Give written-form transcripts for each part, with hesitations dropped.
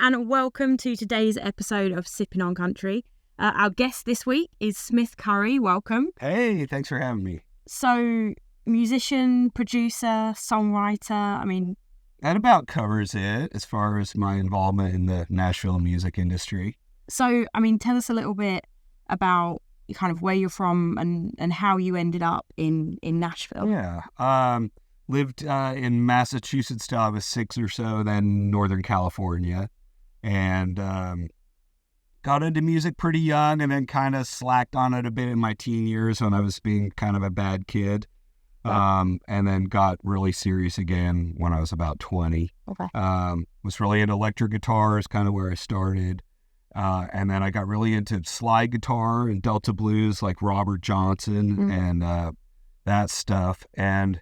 and welcome to today's episode of Sippin on Country. Our guest this week is Smith Curry. Welcome. Hey, thanks for having me. So, musician, producer, songwriter, That about covers it as far as my involvement in the Nashville music industry. So, tell us a little bit about kind of where you're from and how you ended up in Nashville. Yeah. Lived in Massachusetts till I was 6 or so, then Northern California. And got into music pretty young and then kind of slacked on it a bit in my teen years when I was being kind of a bad kid. And then got really serious again when I was about 20. Okay. Was really into electric guitars, kind of where I started. And then I got really into slide guitar and Delta blues like Robert Johnson and that stuff. And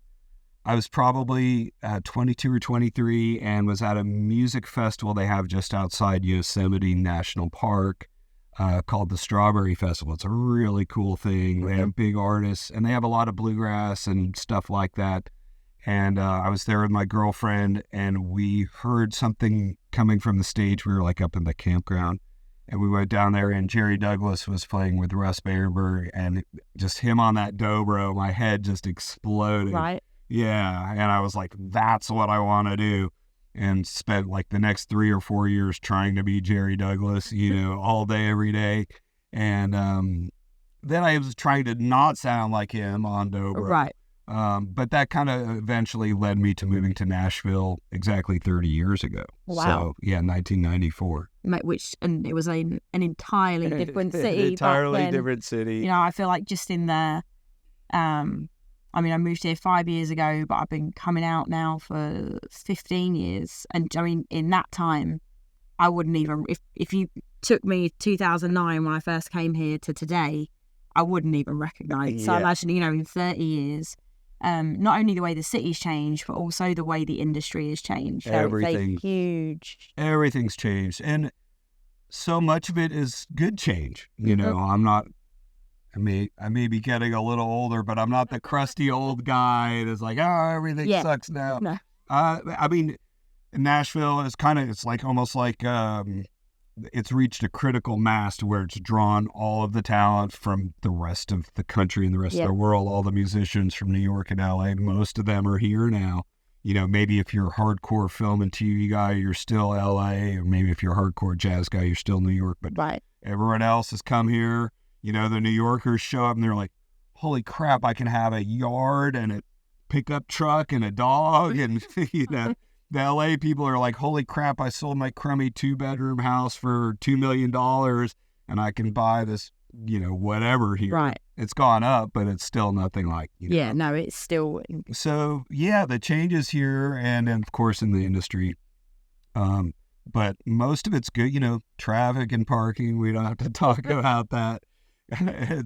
I was probably 22 or 23 and was at a music festival they have just outside Yosemite National Park called the Strawberry Festival. It's a really cool thing. They have big artists and they have a lot of bluegrass and stuff like that. And I was there with my girlfriend and we heard something coming from the stage. We were like up in the campground and we went down there and Jerry Douglas was playing with Russ Barenberg and just him on that dobro, my head just exploded. Right. Yeah, and I was like, that's what I want to do, and spent like the next 3 or 4 years trying to be Jerry Douglas, all day, every day. And then I was trying to not sound like him on dobro. Right. But that kind of eventually led me to moving to Nashville exactly 30 years ago. Wow. So, yeah, 1994. And it was an entirely different city. Entirely different city. I feel like just in there, I moved here 5 years ago, but I've been coming out now for 15 years. And in that time, I wouldn't even, if you took me 2009 when I first came here to today, I wouldn't even recognize. So I imagine, in 30 years, not only the way the city's changed, but also the way the industry has changed. Everything. Huge. Everything's changed. And so much of it is good change. I may be getting a little older, but I'm not the crusty old guy that's like, everything sucks now. No. Nashville is it's like almost like it's reached a critical mass to where it's drawn all of the talent from the rest of the country and the rest of the world, all the musicians from New York and LA. Most of them are here now. Maybe if you're a hardcore film and TV guy, you're still LA, or maybe if you're a hardcore jazz guy, you're still New York. But everyone else has come here. The New Yorkers show up and they're like, holy crap, I can have a yard and a pickup truck and a dog. And, the LA people are like, holy crap, I sold my crummy 2-bedroom house for $2 million and I can buy this, whatever here. Right. It's gone up, but it's still nothing like, Yeah, no, it's still. So, the changes here and of course in the industry. But most of it's good, traffic and parking. We don't have to talk about that.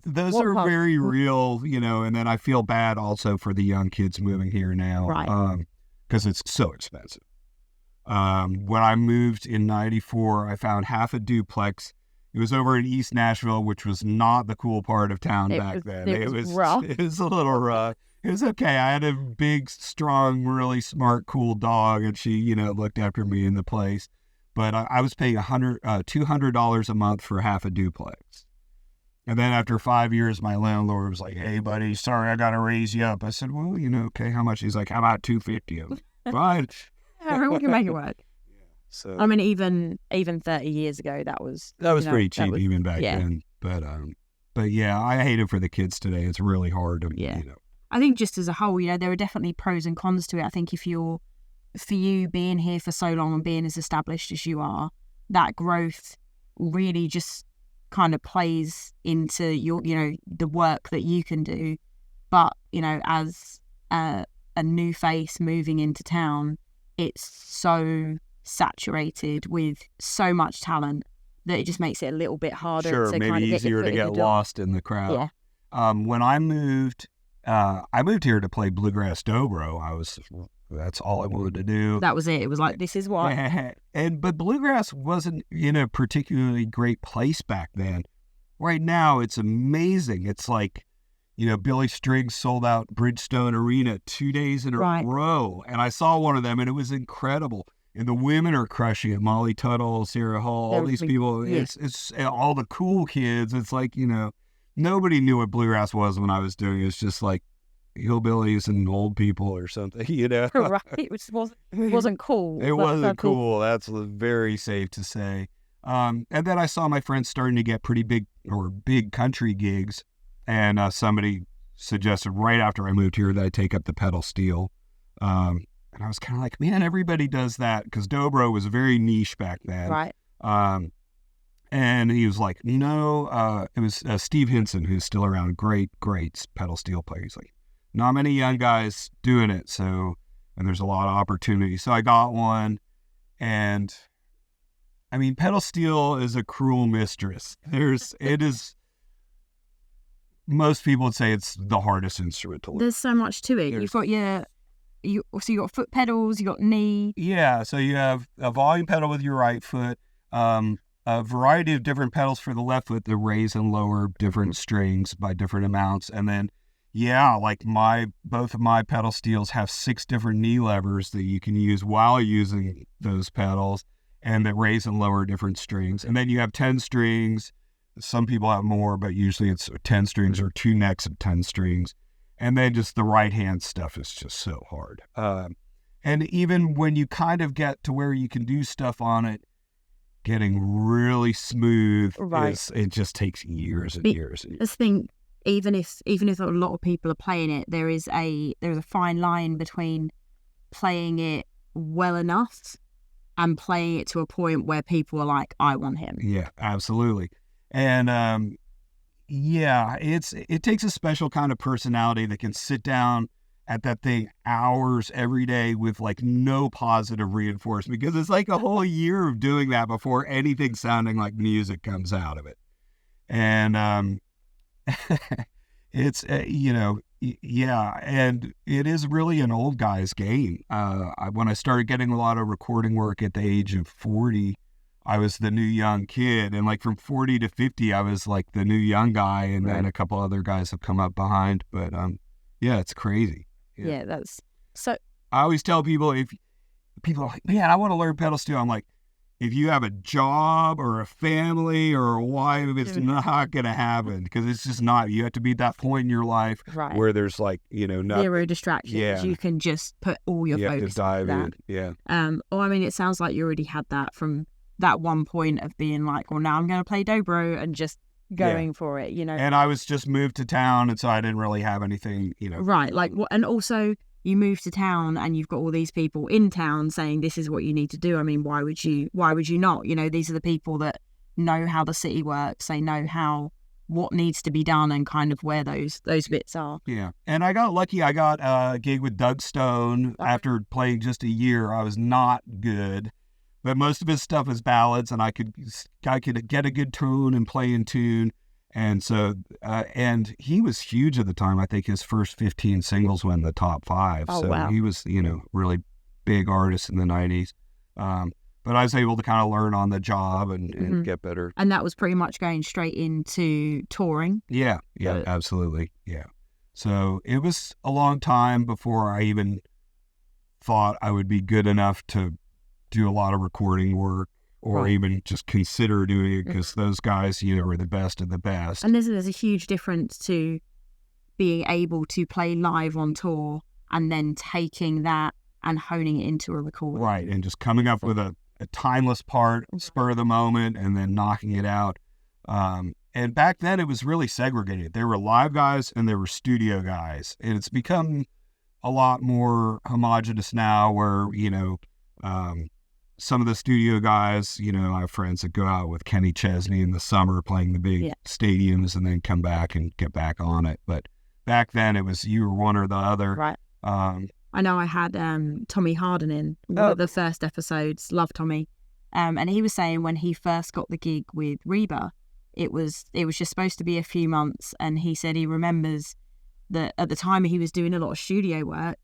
Those are very real, and then I feel bad also for the young kids moving here now, right? Because it's so expensive. When I moved in 94, I found half a duplex. It was over in East Nashville, which was not the cool part of town back then. It was rough. It was a little rough. It was okay. I had a big, strong, really smart, cool dog, and she, looked after me in the place. But I was paying $200 a month for half a duplex. And then after 5 years, my landlord was like, hey, buddy, sorry, I got to raise you up. I said, well, okay, how much? He's like, how about $250? I was like, fine. We can make it work. Yeah, so even 30 years ago, that was pretty cheap even back then. But yeah, I hate it for the kids today. It's really hard to, I think just as a whole, there are definitely pros and cons to it. I think for you being here for so long and being as established as you are, that growth really just kind of plays into your the work that you can do. But as a new face moving into town, it's so saturated with so much talent that it just makes it a little bit harder. Sure, to maybe kind of easier to get lost in the crowd. When I moved here to play bluegrass dobro. That's all I wanted to do. That was it. It was like, this is what. But bluegrass wasn't in a particularly great place back then. Right now, it's amazing. It's like, Billy Strings sold out Bridgestone Arena 2 days in a row. And I saw one of them and it was incredible. And the women are crushing it. Molly Tuttle, Sarah Hall, all these people. Yeah. It's all the cool kids. It's like, nobody knew what bluegrass was when I was doing it. It's just like hillbillies and old people or something, Right. It wasn't cool. It wasn't cool. That's very safe to say. And then I saw my friends starting to get pretty big country gigs. And somebody suggested right after I moved here that I take up the pedal steel. And I was kind of like, man, everybody does that, because dobro was very niche back then. Right. And he was like, no, it was Steve Hinson, who's still around, great pedal steel player. He's like, not many young guys doing it, and there's a lot of opportunity. So I got one, and I mean, pedal steel is a cruel mistress. Most people would say it's the hardest instrument to learn. There's so much to it. You've got you got foot pedals, you got knee. Yeah, so you have a volume pedal with your right foot, a variety of different pedals for the left foot that raise and lower different strings by different amounts, and then like both of my pedal steels have 6 different knee levers that you can use while using those pedals, and that raise and lower different strings. And then you have 10 strings. Some people have more, but usually it's 10 strings or 2 necks of 10 strings. And then just the right hand stuff is just so hard. And even when you kind of get to where you can do stuff on it, getting really smooth, it just takes years and years. This thing, even if a lot of people are playing it, there's a fine line between playing it well enough and playing it to a point where people are like, I want him. Yeah, absolutely. And it takes a special kind of personality that can sit down at that thing hours every day with like no positive reinforcement, because it's like a whole year of doing that before anything sounding like music comes out of it. And it's and it is really an old guy's game. When I started getting a lot of recording work at the age of 40, I was the new young kid, and like from 40 to 50, I was like the new young guy, and then a couple other guys have come up behind. But it's crazy. Yeah, that's so. I always tell people, if people are like, man, I want to learn pedal steel, I'm like, if you have a job or a family or a wife, it's not going to happen, because it's just not. You have to be at that point in your life where there's like, zero distractions. Yeah. You can just put all your focus have to dive in. Yeah. I mean, it sounds like you already had that from that one point of being like, well, now I'm going to play dobro, and just going for it, And I was just moved to town, and so I didn't really have anything, Right. Like, and also you moved to town and you've got all these people in town saying this is what you need to do. I mean, why would you not? These are the people that know how the city works. They know what needs to be done and kind of where those bits are. Yeah. And I got lucky. I got a gig with Doug Stone after playing just a year. I was not good, but most of his stuff is ballads, and I could get a good tone and play in tune. And so, and he was huge at the time. I think his first 15 singles went in the top 5. Oh, so wow. He was, really big artist in the 90s. But I was able to kind of learn on the job and get better. And that was pretty much going straight into touring. Yeah, absolutely. Yeah. So it was a long time before I even thought I would be good enough to do a lot of recording work, or even just consider doing it, because those guys, are the best of the best. And there's a huge difference to being able to play live on tour and then taking that and honing it into a recording. Right, and just coming up with a timeless part, spur of the moment, and then knocking it out. And back then it was really segregated. There were live guys and there were studio guys. And it's become a lot more homogenous now, where, some of the studio guys, I have friends that go out with Kenny Chesney in the summer playing the big stadiums and then come back and get back on it. But back then it was you were one or the other. Right. I know I had Tommy Harden in one of the first episodes. Love Tommy. And he was saying when he first got the gig with Reba, it was just supposed to be a few months. And he said he remembers that at the time he was doing a lot of studio work.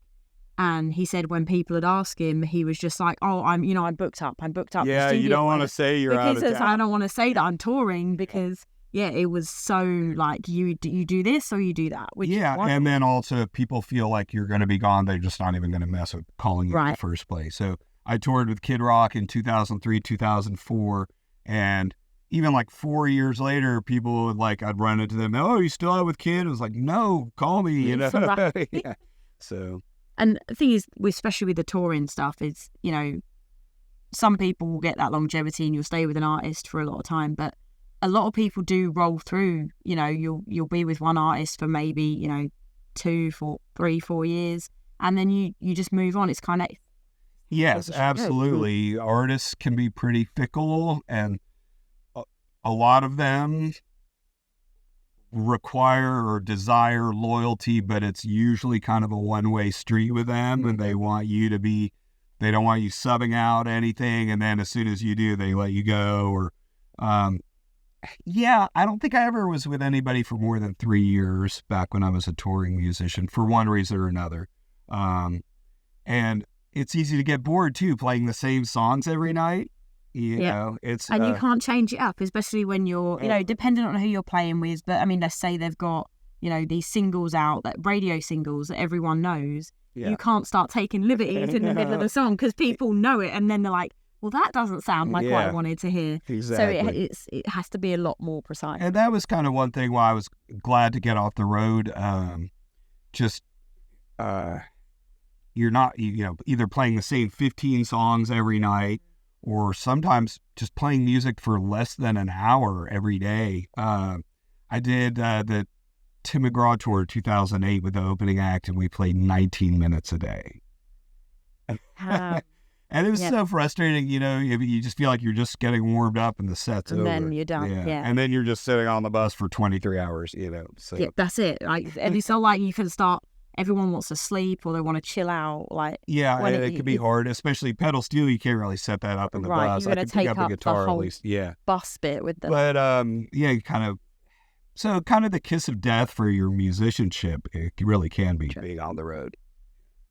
And he said when people had asked him, he was just like, "Oh, I'm booked up. Yeah, you don't want to say you're out of town. I don't want to say that I'm touring, because it was so like you do this or you do that. And then also people feel like you're going to be gone. They're just not even going to mess with calling you in the first place. So I toured with Kid Rock in 2003, 2004, and even like 4 years later, people would like, I'd run into them. Oh, you still out with Kid? I was like, no, call me, you know? Right. Yeah. So. And the thing is, especially with the touring stuff, is, you know, some people will get that longevity and you'll stay with an artist for a lot of time, but a lot of people do roll through. You know, you'll be with one artist for maybe, you know, 2, 4, 3, 4 years, and then you just move on. It's kind of... Yes, absolutely. Artists can be pretty fickle, and a lot of them require or desire loyalty, but it's usually kind of a one-way street with them, and they don't want you subbing out anything, and then as soon as you do, they let you go. Or yeah, I don't think I ever was with anybody for more than 3 years back when I was a touring musician, for one reason or another. And it's easy to get bored too, playing the same songs every night. You know, it's... And you can't change it up, especially when you're, you know, dependent on who you're playing with. But I mean, let's say they've got, you know, these singles out, that radio singles that everyone knows. Yeah. You can't start taking liberties in the middle of the song because people know it, and then they're like, well, that doesn't sound like what I wanted to hear. Exactly. So it has to be a lot more precise. And that was kind of one thing why I was glad to get off the road. You're not, you know, either playing the same 15 songs every night, or sometimes just playing music for less than an hour every day. I did the Tim McGraw tour 2008 with the opening act, and we played 19 minutes a day. And it was so frustrating, you know, you just feel like you're just getting warmed up and the set's over. And then you're done, yeah. And then you're just sitting on the bus for 23 hours, you know. So. Yeah, that's it. Like, and it's not like you can start... Everyone wants to sleep or they want to chill out. Like, yeah, it can be hard, especially pedal steel. You can't really set that up in the bus. You're going to take up the guitar the whole at least. Yeah. bus bit with them. But yeah, kind of the kiss of death for your musicianship. It really can be being on the road.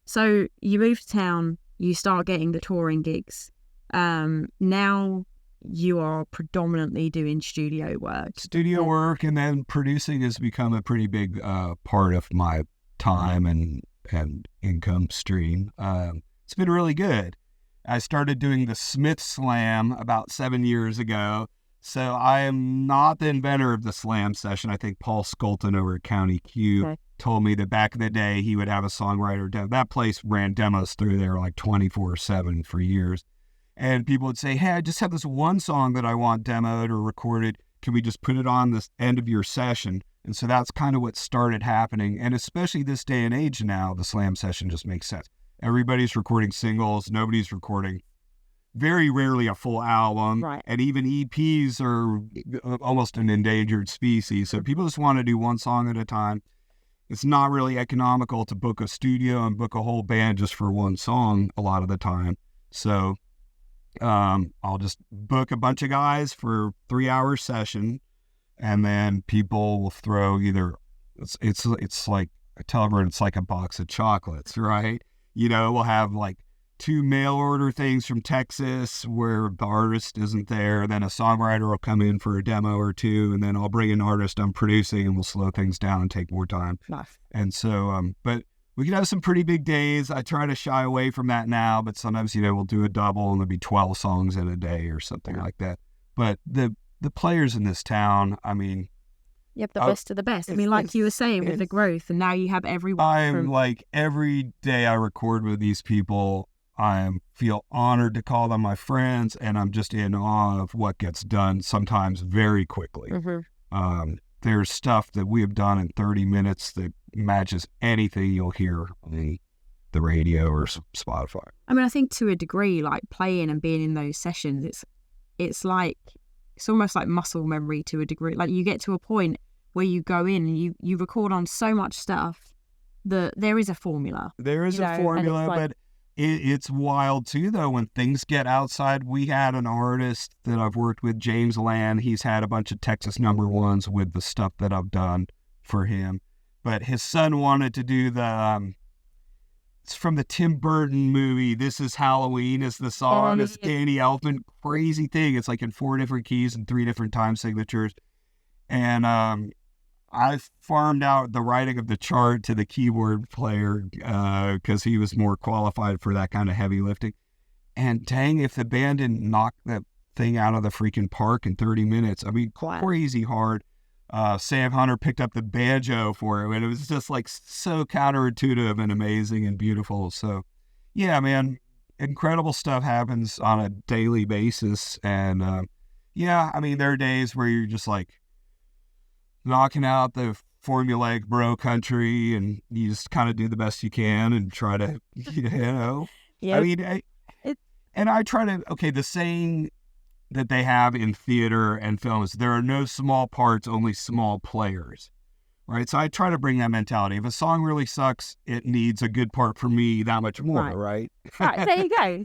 So you move to town, you start getting the touring gigs. Now you are predominantly doing studio work. And then producing has become a pretty big part of my time and income stream. It's been really good. I started doing the Smith Slam about 7 years ago. So I am not the inventor of the slam session. I think Paul Skolton over at County Q told me that back in the day he would have a songwriter demo. That place ran demos through there like 24/7 for years. And people would say, hey, I just have this one song that I want demoed or recorded. Can we just put it on this end of your session? And so that's kind of what started happening. And especially this day and age now, the slam session just makes sense. Everybody's recording singles. Nobody's recording, very rarely, a full album. Right. And even EPs are almost an endangered species. So people just want to do one song at a time. It's not really economical to book a studio and book a whole band just for one song a lot of the time. So I'll just book a bunch of guys for 3-hour session. And then people will throw either, it's like, I tell everyone it's like a box of chocolates, right? You know, we'll have like 2 mail order things from Texas where the artist isn't there. Then a songwriter will come in for a demo or 2, and then I'll bring an artist I'm producing, and we'll slow things down and take more time. Nice. And so, but we can have some pretty big days. I try to shy away from that now, but sometimes, you know, we'll do a double and there'll be 12 songs in a day or something like that. But the players in this town, I mean... You have the best of the best. I mean, like you were saying with the growth, and now you have everyone. I'm like, every day I record with these people, I feel honored to call them my friends, and I'm just in awe of what gets done, sometimes very quickly. Mm-hmm. There's stuff that we have done in 30 minutes that matches anything you'll hear on the radio or Spotify. I mean, I think to a degree, like playing and being in those sessions, it's like... It's almost like muscle memory to a degree. Like you get to a point where you go in and you record on so much stuff that there is a formula. There is a formula, but it's wild too, though, when things get outside. We had an artist that I've worked with, James Land. He's had a bunch of Texas #1s with the stuff that I've done for him. But his son wanted to do the... It's from the Tim Burton movie, This Is Halloween is the song. It's Danny Elfman, crazy thing. It's like in 4 different keys and 3 different time signatures. And I farmed out the writing of the chart to the keyboard player because he was more qualified for that kind of heavy lifting. And dang, if the band didn't knock that thing out of the freaking park in 30 minutes, I mean, crazy hard. Sam Hunter picked up the banjo for it, and it was just like so counterintuitive and amazing and beautiful. So, yeah, man, incredible stuff happens on a daily basis. And yeah, I mean, there are days where you're just like knocking out the formulaic bro country, and you just kind of do the best you can and try to, Yeah. I mean, I try to, the saying that they have in theater and films, there are no small parts, only small players, right? So I try to bring that mentality. If a song really sucks, it needs a good part for me that much more, right? Right,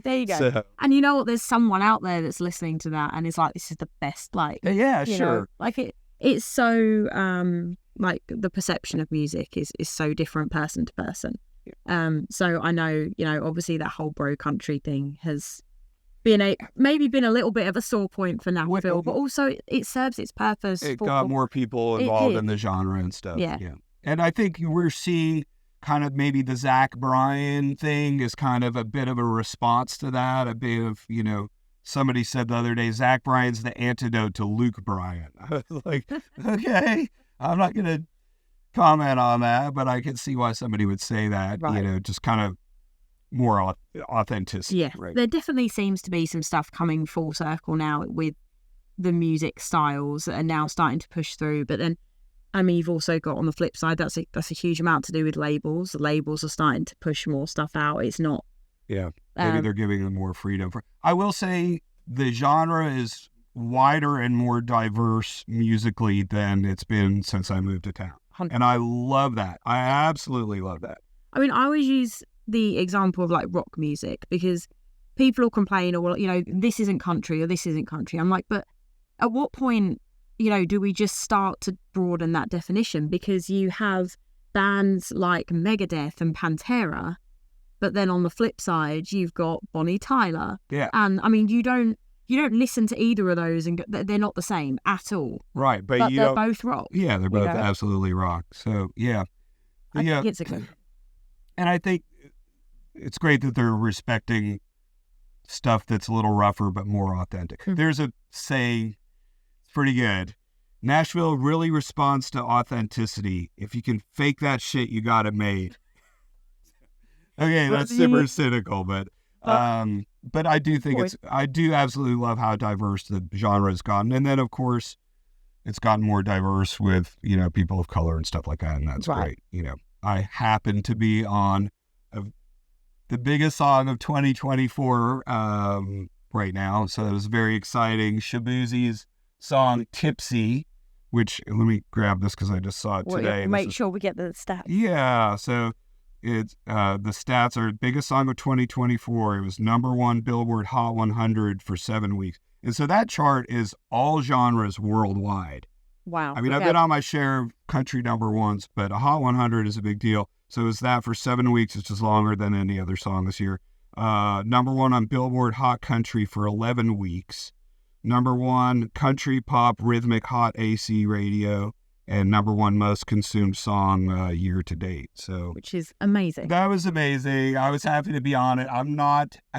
there you go. So, and you know what? There's someone out there that's listening to that and is like, this is the best, like... Yeah, sure. Like, it's so, like, the perception of music is so different person to person. So I know, obviously that whole bro country thing has... maybe been a little bit of a sore point for Nashville, but also it serves its purpose. It got more people involved in the genre and stuff. Yeah. And I think we're seeing kind of maybe the Zach Bryan thing is kind of a bit of a response to that. A bit of, somebody said the other day, Zach Bryan's the antidote to Luke Bryan. I was like, okay, I'm not going to comment on that, but I can see why somebody would say that, just kind of more authenticity. Yeah, right? There definitely seems to be some stuff coming full circle now with the music styles that are now starting to push through. But then, I mean, you've also got on the flip side, that's a huge amount to do with labels. The labels are starting to push more stuff out. It's not... Yeah, maybe they're giving them more freedom. I will say the genre is wider and more diverse musically than it's been since I moved to town. And I love that. I absolutely love that. I mean, I always use the example of like rock music because people will complain, or, well, this isn't country or this isn't country. I'm like, but at what point, do we just start to broaden that definition? Because you have bands like Megadeth and Pantera, but then on the flip side, you've got Bonnie Tyler. Yeah. And I mean, you don't listen to either of those and they're not the same at all. Right. But they're both rock. Yeah, they're both absolutely rock. So, yeah. I think it's a good... And I think it's great that they're respecting stuff that's a little rougher but more authentic. Mm-hmm. There's a saying, it's pretty good. Nashville really responds to authenticity. If you can fake that shit, you got it made. Okay, that's super cynical, but I do think I do absolutely love how diverse the genre has gotten. And then, of course, it's gotten more diverse with, people of color and stuff like that. And that's great. I happen to be on the biggest song of 2024 right now. So it was very exciting. Shabuzi's song Tipsy, which, let me grab this because I just saw it today. Make sure we get the stats. Yeah. So it's the stats are biggest song of 2024. It was #1 Billboard Hot 100 for 7 weeks. And so that chart is all genres worldwide. Wow. I mean, I've been on my share of country #1s, but a Hot 100 is a big deal. So it's that for 7 weeks, which is longer than any other song this year. #1 on Billboard Hot Country for 11 weeks. #1 Country Pop Rhythmic Hot AC Radio. And #1 most consumed song year to date. So, which is amazing. That was amazing. I was happy to be on it. I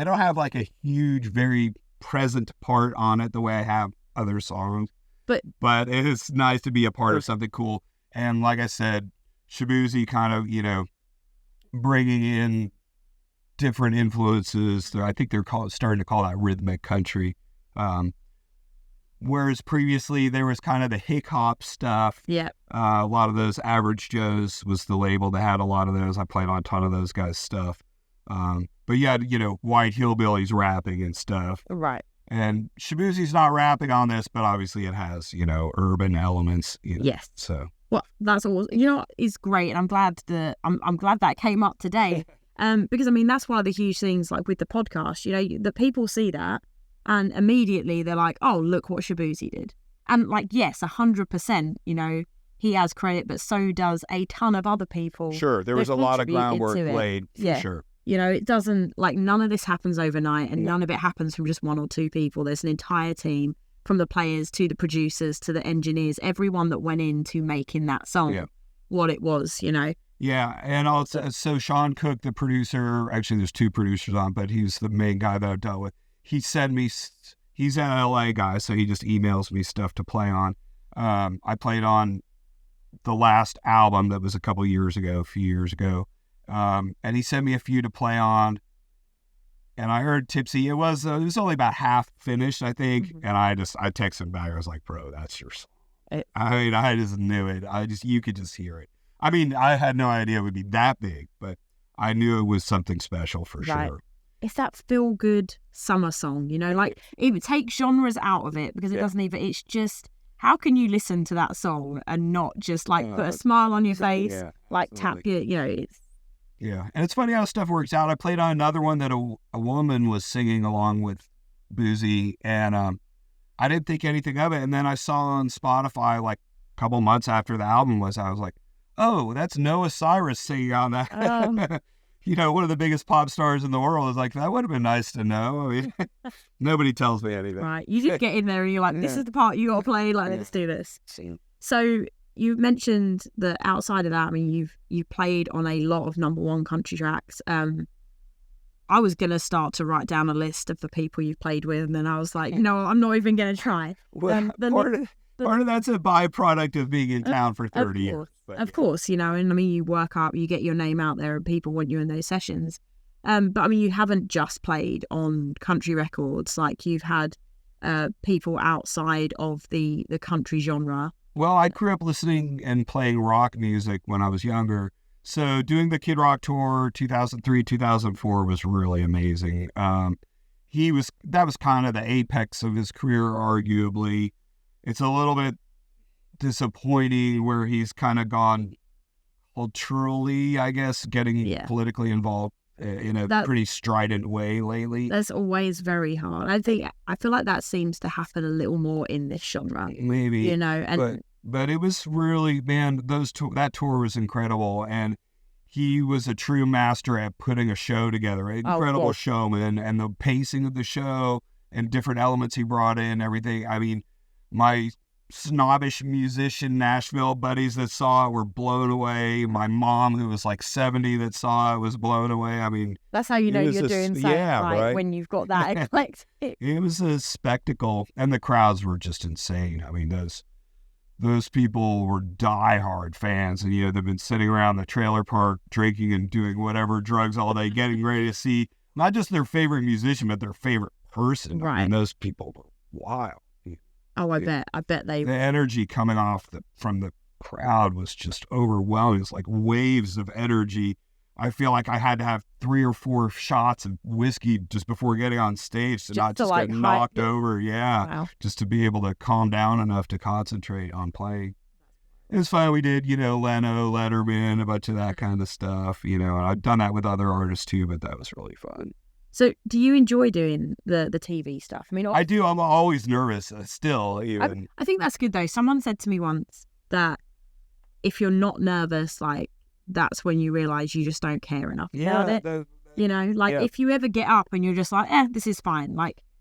don't have like a huge, very present part on it the way I have other songs. But it's nice to be a part of something cool. And like I said, Shabuzi kind of, bringing in different influences. I think they're starting to call that rhythmic country. Whereas previously there was kind of the hick hop stuff. Yeah. A lot of those Average Joes was the label that had a lot of those. I played on a ton of those guys' stuff. But yeah, white hillbillies rapping and stuff. Right. And Shabuzi's not rapping on this, but obviously it has, urban elements. Yes. So. Well, that's all. It's great, and I'm glad that came up today. Because I mean that's one of the huge things, like with the podcast. The people see that. And immediately they're like, oh, look what Shabuzi did. And like, yes, 100%, he has credit, but so does a ton of other people. Sure, there was a lot of groundwork laid, for sure. It doesn't, like, none of this happens overnight, and none of it happens from just one or two people. There's an entire team, from the players to the producers to the engineers, everyone that went into making that song what it was, Yeah, and also, so Sean Cook, the producer, actually there's two producers on, but he's the main guy that I've dealt with. He sent me, he's an LA guy, so he just emails me stuff to play on. I played on the last album that was a few years ago. And he sent me a few to play on. And I heard Tipsy. It was only about half finished, I think. Mm-hmm. And I texted him back. I was like, bro, that's your song. I just knew it. You could just hear it. I mean, I had no idea it would be that big, but I knew it was something special for sure. It's that feel-good summer song, like even take genres out of it because it doesn't even, it's just, how can you listen to that song and not just put a smile on your face, tap your, it's. Yeah, and it's funny how stuff works out. I played on another one that a woman was singing along with Boozy, and I didn't think anything of it. And then I saw on Spotify a couple months after the album was, I was like, oh, that's Noah Cyrus singing on that. One of the biggest pop stars in the world. Is like, that would have been nice to know. I mean, nobody tells me anything. Right, you just get in there and you're like, this is the part you got to play. Let's do this. So you mentioned that outside of that, I mean, you've played on a lot of number one country tracks. I was going to start to write down a list of the people you've played with, and then I was like, no, I'm not even going to try. Part of that's a byproduct of being in town for 30 years. Of course, and I mean, you work up, you get your name out there, and people want you in those sessions. But I mean, you haven't just played on country records, you've had people outside of the country genre. Well, I grew up listening and playing rock music when I was younger. So doing the Kid Rock tour 2003, 2004 was really amazing. That was kind of the apex of his career, arguably. It's a little bit disappointing where he's kind of gone culturally, I guess, getting politically involved in a pretty strident way lately. That's always very hard. I feel like that seems to happen a little more in this genre. Maybe, but it was really, man, that tour was incredible, and he was a true master at putting a show together. Incredible showman, and the pacing of the show and different elements he brought in, everything. I mean, my snobbish musician Nashville buddies that saw it were blown away. My mom, who was 70 that saw it, was blown away. I mean, that's how you know you're doing something right when you've got that eclectic. It was a spectacle, and the crowds were just insane. I mean, those people were diehard fans, and they've been sitting around the trailer park drinking and doing whatever drugs all day, getting ready to see not just their favorite musician, but their favorite person. Right. And those people were wild. Oh, I bet they. The energy coming off from the crowd was just overwhelming. It's like waves of energy. I feel like I had to have 3 or 4 shots of whiskey just before getting on stage to not just get knocked over. Yeah, wow. Just to be able to calm down enough to concentrate on playing. It was fun. We did, Leno, Letterman, a bunch of that kind of stuff. And I've done that with other artists too, but that was really fun. So do you enjoy doing the TV stuff? I mean, I do. I'm always nervous still. Even I think that's good though. Someone said to me once that if you're not nervous, that's when you realize you just don't care enough about it. If you ever get up and you're just like, this is fine.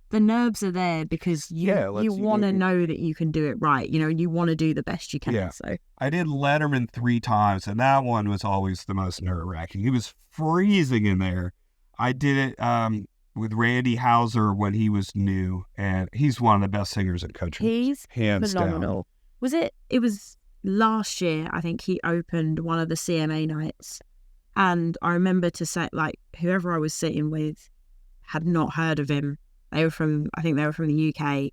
The nerves are there because you want to know that you can do it right. You want to do the best you can. Yeah. So I did Letterman 3 times, and that one was always the most nerve-wracking. It was freezing in there. I did it with Randy Houser when he was new, and he's one of the best singers in country. He's hands phenomenal. Down. It was last year, I think he opened one of the CMA nights, and I remember to say, whoever I was sitting with had not heard of him. I think they were from the UK,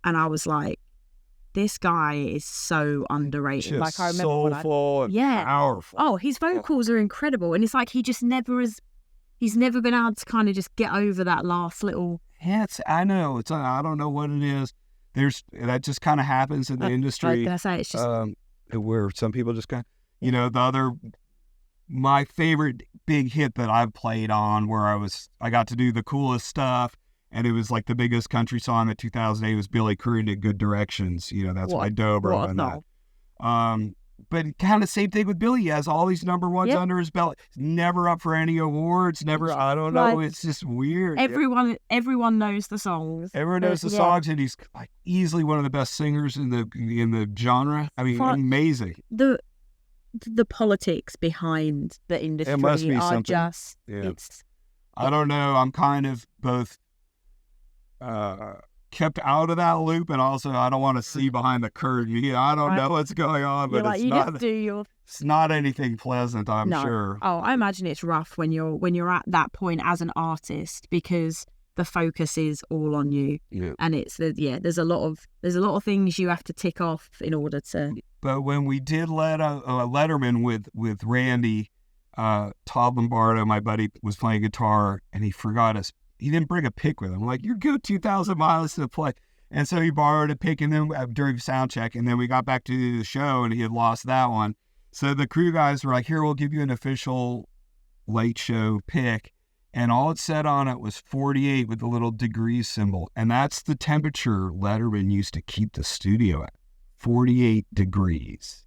and I was like, this guy is so underrated. Just I remember soulful and powerful. Oh, his vocals are incredible, and it's he just never has. He's never been able to kind of just get over that last little. Yeah, I know. I don't know what it is. That just kind of happens in the industry. I say it's just where some people just kind of, my favorite big hit that I've played on where I got to do the coolest stuff, and it was the biggest country song of 2008 was Billy Currie did Good Directions. That's my dobro and that. But kind of same thing with Billy. He has all these number ones under his belt. He's never up for any awards. Never. I don't know. It's just weird. Everyone knows the songs. Everyone knows the songs, and he's easily one of the best singers in the genre. I mean, amazing. the politics behind the industry must be are something. just, Yeah. it's, I don't know. I'm kind of both kept out of that loop, and also I don't want to see behind the curtain. Yeah, I don't know what's going on, you're but like, it's you not. just do your. It's not anything pleasant, I'm No. sure. Oh, I imagine it's rough when you're at that point as an artist, because the focus is all on you, and there's a lot of things you have to tick off in order to. But when we did let a Letterman with Randy, Todd Lombardo, my buddy, was playing guitar, and he forgot us. He didn't bring a pick with him. I'm like, you're good 2,000 miles to play. And so he borrowed a pick and then during sound check, and then we got back to the show, and he had lost that one. So the crew guys were like, here, we'll give you an official late show pick. And all it said on it was 48 with the little degree symbol. And that's the temperature Letterman used to keep the studio at, 48 degrees.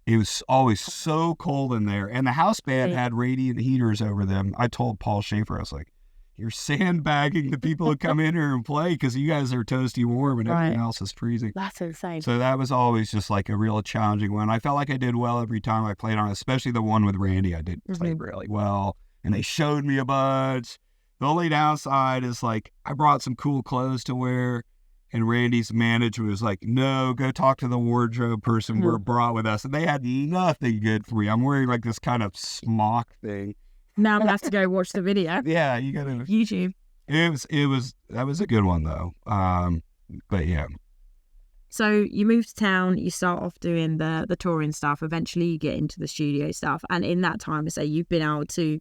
It was always so cold in there. And the house band had radiant heaters over them. I told Paul Schaefer, I was like, you're sandbagging the people who come in here and play because you guys are toasty warm and everything else is freezing. That's insane. So that was always just like a real challenging one. I felt like I did well every time I played on it, especially the one with Randy. I did play really well, and they showed me a bunch. The only downside is like I brought some cool clothes to wear, and Randy's manager was like, no, go talk to the wardrobe person we're brought with us. And they had nothing good for me. I'm wearing like this kind of smock thing. Now I'm gonna have to go watch the video. Yeah, you gotta YouTube. That was a good one though. But yeah. So you move to town, you start off doing the touring stuff, eventually you get into the studio stuff, and in that time, I say you've been able to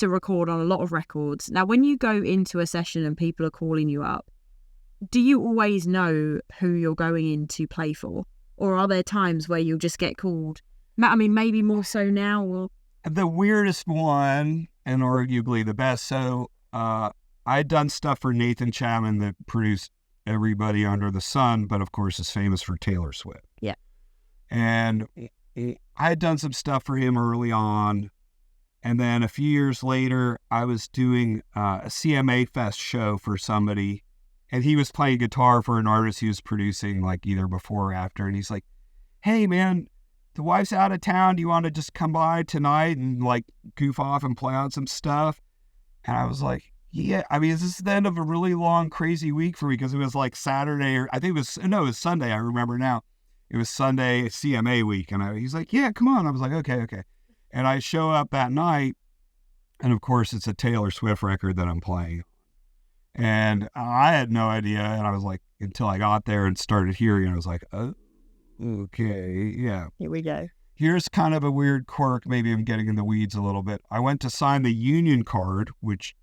record on a lot of records. Now when you go into a session and people are calling you up, do you always know who you're going in to play for? Or are there times where you'll just get called? I mean, maybe more so now, or... The weirdest one, and arguably the best, so I'd done stuff for Nathan Chapman that produced everybody under the sun, but of course is famous for Taylor Swift. Yeah. And I had done some stuff for him early on, and then a few years later, I was doing a CMA Fest show for somebody, and he was playing guitar for an artist he was producing like either before or after, and he's like, hey man, the wife's out of town. Do you want to just come by tonight and like goof off and play on some stuff? And I was like, yeah. I mean, this is the end of a really long, crazy week for me because it was like Saturday or it was Sunday. I remember now. It was Sunday CMA week. And he's like, yeah, come on. I was like, okay. And I show up that night. And of course, it's a Taylor Swift record that I'm playing. And I had no idea. And I was like, until I got there and started hearing, I was like, oh. Okay, yeah. Here we go. Here's kind of a weird quirk. Maybe I'm getting in the weeds a little bit. I went to sign the union card, which,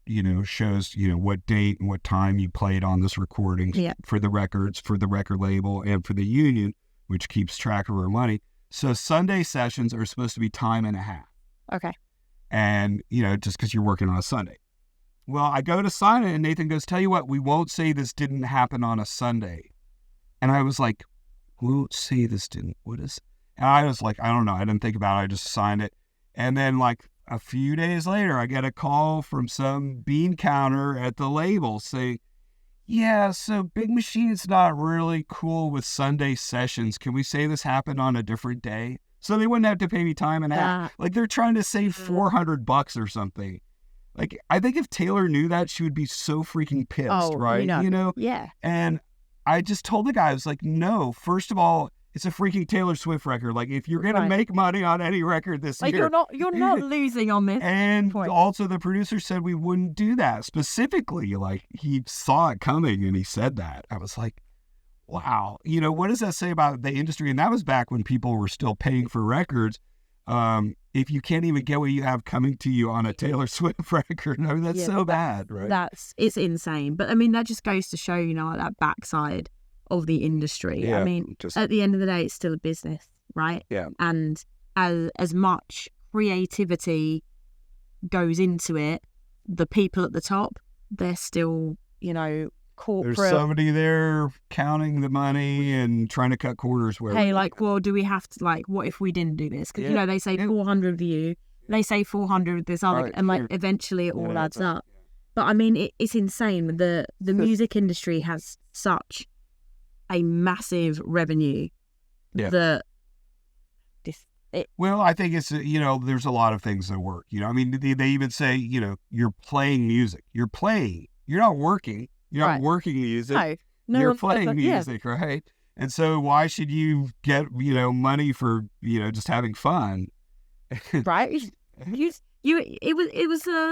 shows, what date and what time you played on this recording for the records, for the record label, and for the union, which keeps track of our money. So Sunday sessions are supposed to be time and a half. Okay. And, just because you're working on a Sunday. Well, I go to sign it, and Nathan goes, tell you what, we won't say this didn't happen on a Sunday. And I was like, we'll say this didn't. What is? And I was like, I don't know. I didn't think about it. I just signed it. And then like a few days later, I get a call from some bean counter at the label saying, yeah, so Big Machine's not really cool with Sunday sessions. Can we say this happened on a different day? So they wouldn't have to pay me time and a half. Like they're trying to save $400 or something. Like I think if Taylor knew that, she would be so freaking pissed, right? Yeah. And I just told the guy, I was like, no, first of all, it's a freaking Taylor Swift record. Like, if you're going to make money on any record this year. You're not losing on this. And point. Also, the producer said we wouldn't do that. Specifically, like, he saw it coming and he said that. I was like, wow. What does that say about the industry? And that was back when people were still paying for records. If you can't even get what you have coming to you on a Taylor Swift record, I mean, that's so bad, right? It's insane. But I mean, that just goes to show, that backside of the industry. Yeah, I mean, at the end of the day, it's still a business, right? Yeah. And as much creativity goes into it, the people at the top, they're still, corporate. There's somebody there counting the money and trying to cut corners where. Hey, well, do we have to, what if we didn't do this? Because, they say 400 view, they say 400 with this other, and eventually it all adds up. Yeah. But I mean, it's insane. The music industry has such a massive revenue that Well, I think it's, there's a lot of things that work. I mean, they even say, you're playing music. You're playing. You're not working. You're not working music. No you're one says playing that, music, right? And so why should you get, money for, just having fun? Right. It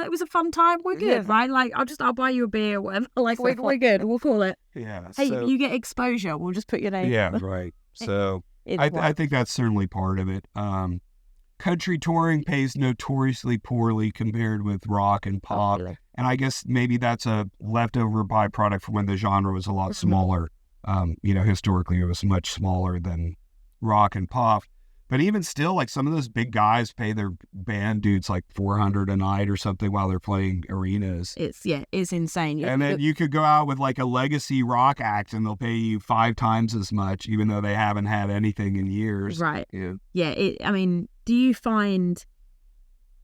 was a fun time. We're good, right? Like, I'll buy you a beer or whatever. Like, we're good. We'll call it. Yeah. Hey, you get exposure. We'll just put your name. Yeah, right. So I think that's certainly part of it. Country touring pays notoriously poorly compared with rock and pop. Really. And I guess maybe that's a leftover byproduct from when the genre was a lot smaller. Historically it was much smaller than rock and pop. But even still, like, some of those big guys pay their band dudes like $400 a night or something while they're playing arenas. It's insane. And then you could go out with like a legacy rock act and they'll pay you 5 times as much, even though they haven't had anything in years. Right. Yeah. I mean, do you find,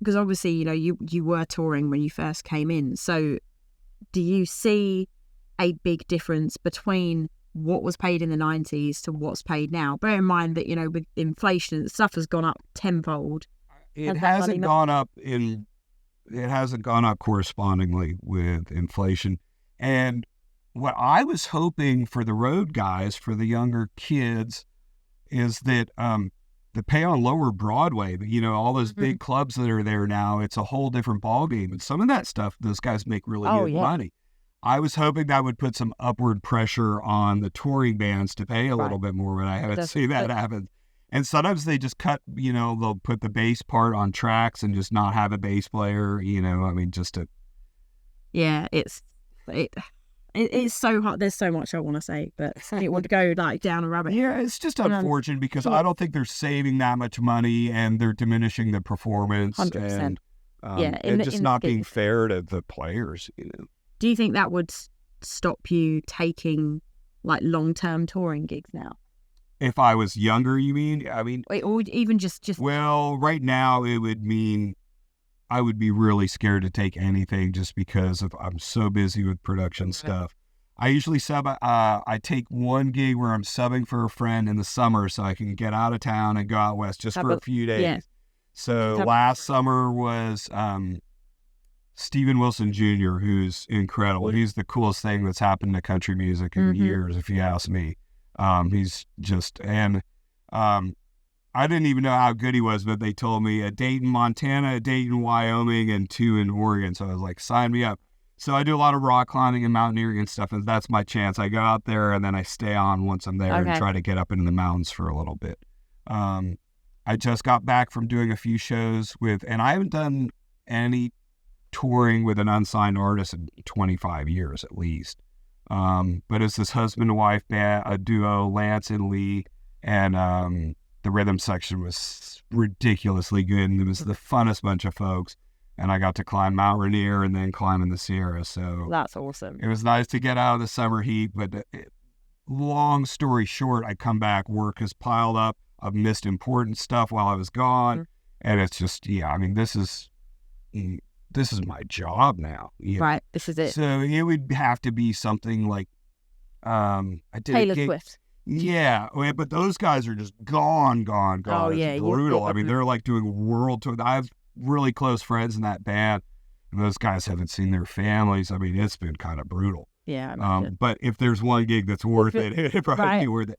because obviously, you were touring when you first came in. So do you see a big difference between what was paid in the 90s to what's paid now? Bear in mind that, with inflation, stuff has gone up tenfold. It hasn't gone up correspondingly with inflation. And what I was hoping for the road guys, for the younger kids, is that the pay on Lower Broadway, all those big clubs that are there now, it's a whole different ballgame. And some of that stuff, those guys make really good money. I was hoping that would put some upward pressure on the touring bands to pay a little bit more, but I haven't seen that happen. And sometimes they just cut, they'll put the bass part on tracks and just not have a bass player, just to... Yeah, it's so hard. There's so much I want to say, but it would go like down a rabbit. Yeah, it's just unfortunate because I don't think they're saving that much money and they're diminishing the performance. 100%. And just not being fair to the players, Do you think that would stop you taking like long-term touring gigs now? If I was younger, you mean? Or even just... Well, right now it would mean I would be really scared to take anything just because I'm so busy with production stuff. I usually I take one gig where I'm subbing for a friend in the summer so I can get out of town and go out west just for a few days. Yeah. So last summer was Steven Wilson Jr., who's incredible. He's the coolest thing that's happened to country music in years, if you ask me. He's just, and I didn't even know how good he was, but they told me a date in Montana, a date in Wyoming, and 2 in Oregon. So I was like, sign me up. So I do a lot of rock climbing and mountaineering and stuff, and that's my chance. I go out there and then I stay on once I'm there and try to get up into the mountains for a little bit. I just got back from doing a few shows and I haven't done any touring with an unsigned artist in 25 years at least. But it's this husband and wife band, a duo, Lance and Lee, and the rhythm section was ridiculously good, and it was the funnest bunch of folks. And I got to climb Mount Rainier and then climb in the Sierra. So that's awesome. It was nice to get out of the summer heat, but long story short, I come back, work has piled up. I've missed important stuff while I was gone, and it's just, this is my job now. Right, this is it. So it would have to be something like I did Taylor Swift. Yeah, but those guys are just gone. Oh, yeah. It's brutal. They're like doing world tour. I have really close friends in that band, and those guys haven't seen their families. It's been kind of brutal. Yeah. But if there's one gig that's worth it, it'd probably be worth it.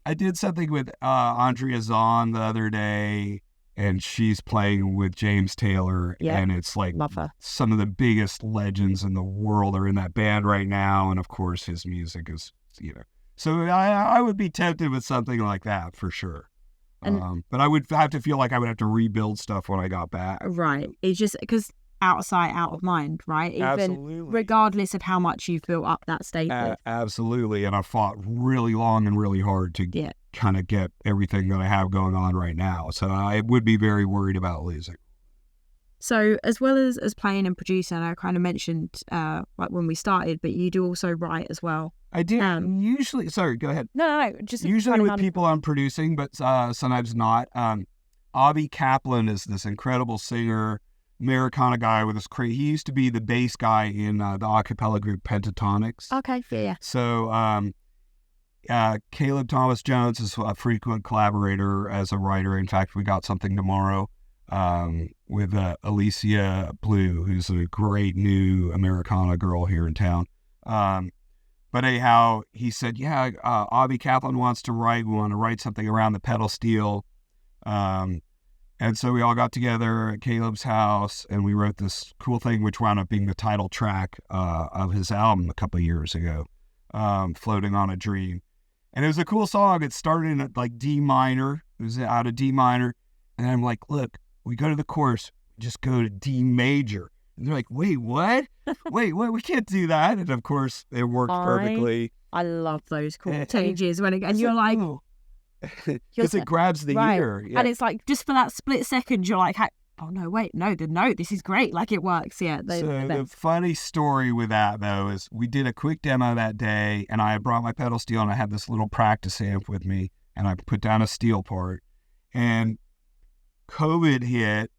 I did something with Andrea Zahn the other day, and she's playing with James Taylor, and it's like some of the biggest legends in the world are in that band right now, and of course his music is, So I would be tempted with something like that for sure. But I would have to feel like I would have to rebuild stuff when I got back. Right. It's just because out of sight, out of mind, right? Even absolutely. Regardless of how much you've built up that status. Absolutely. And I fought really long and really hard to kind of get everything that I have going on right now. So I would be very worried about losing. So as well as playing and producing, I kind of mentioned like when we started, but you do also write as well. I do. Usually, sorry, go ahead. No, just usually with people I'm producing, but sometimes not. Avi Kaplan is this incredible singer, Americana guy with this crazy. He used to be the bass guy in the a cappella group Pentatonics. Okay, yeah. So Caleb Thomas Jones is a frequent collaborator as a writer. In fact, we got something tomorrow with Alicia Blue, who's a great new Americana girl here in town. But anyhow, he said, yeah, Avi Kaplan wants to write. We want to write something around the pedal steel. And so we all got together at Caleb's house and we wrote this cool thing, which wound up being the title track of his album a couple of years ago, Floating on a Dream. And it was a cool song. It started in like D minor. It was out of D minor. And I'm like, look, we go to the chorus, just go to D major. And they're like, wait, what? Wait, what? We can't do that. And of course, it worked perfectly. I love those chord changes and you're like, because it grabs the ear. Yeah. And it's like, just for that split second, you're like, oh, no, wait, no, this is great. Like, it works, yeah. The funny story with that, though, is we did a quick demo that day, and I had brought my pedal steel, and I had this little practice amp with me, and I put down a steel part, and COVID hit,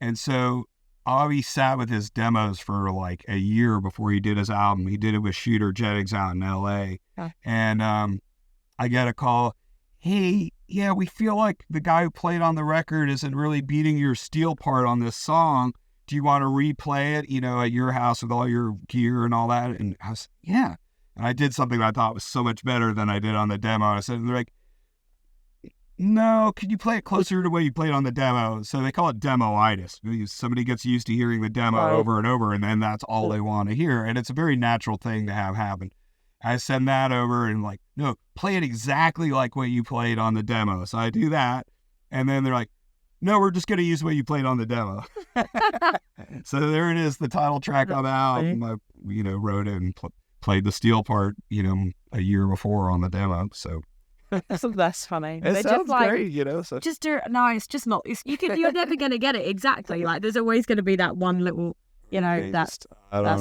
and so Avi sat with his demos for like a year before he did his album. He did it with Shooter Jennings out in L.A., and I get a call, hey, yeah, we feel like the guy who played on the record isn't really beating your steel part on this song. Do you want to replay it, at your house with all your gear and all that? And I was, yeah. And I did something that I thought was so much better than I did on the demo. I said, and they're like, no, could you play it closer to the way you played on the demo? So they call it demo-itis. Somebody gets used to hearing the demo over and over, and then that's all they want to hear. And it's a very natural thing to have happen. I send that over and like, no, play it exactly like what you played on the demo. So I do that. And then they're like, no, we're just going to use what you played on the demo. So there it is, the title track on the album. I, wrote it and played the steel part, a year before on the demo. So that's funny. It sounds just great, So. Just do it. No, it's just not. You're never going to get it exactly. Like, there's always going to be that one little... that's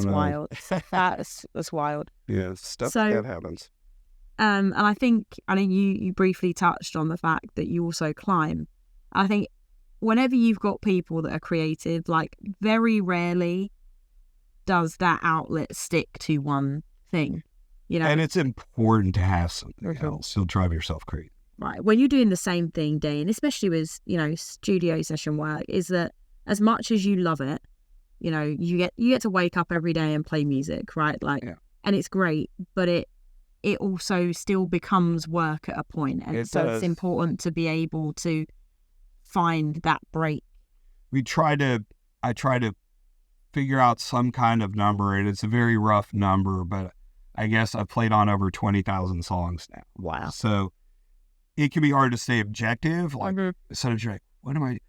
wild. That's wild. Yeah, stuff like that happens. And I think you briefly touched on the fact that you also climb. I think whenever you've got people that are creative, like, very rarely does that outlet stick to one thing, And it's important to have something else. You'll drive yourself crazy. Right. When you're doing the same thing day in, especially with, studio session work, is that as much as you love it, you get to wake up every day and play music, right? Like, and it's great, but it also still becomes work at a point, and it's important to be able to find that break. I try to figure out some kind of number, and it's a very rough number, but I guess I've played on over 20,000 songs now. Wow! So it can be hard to stay objective. Like, sometimes you're like, what am I?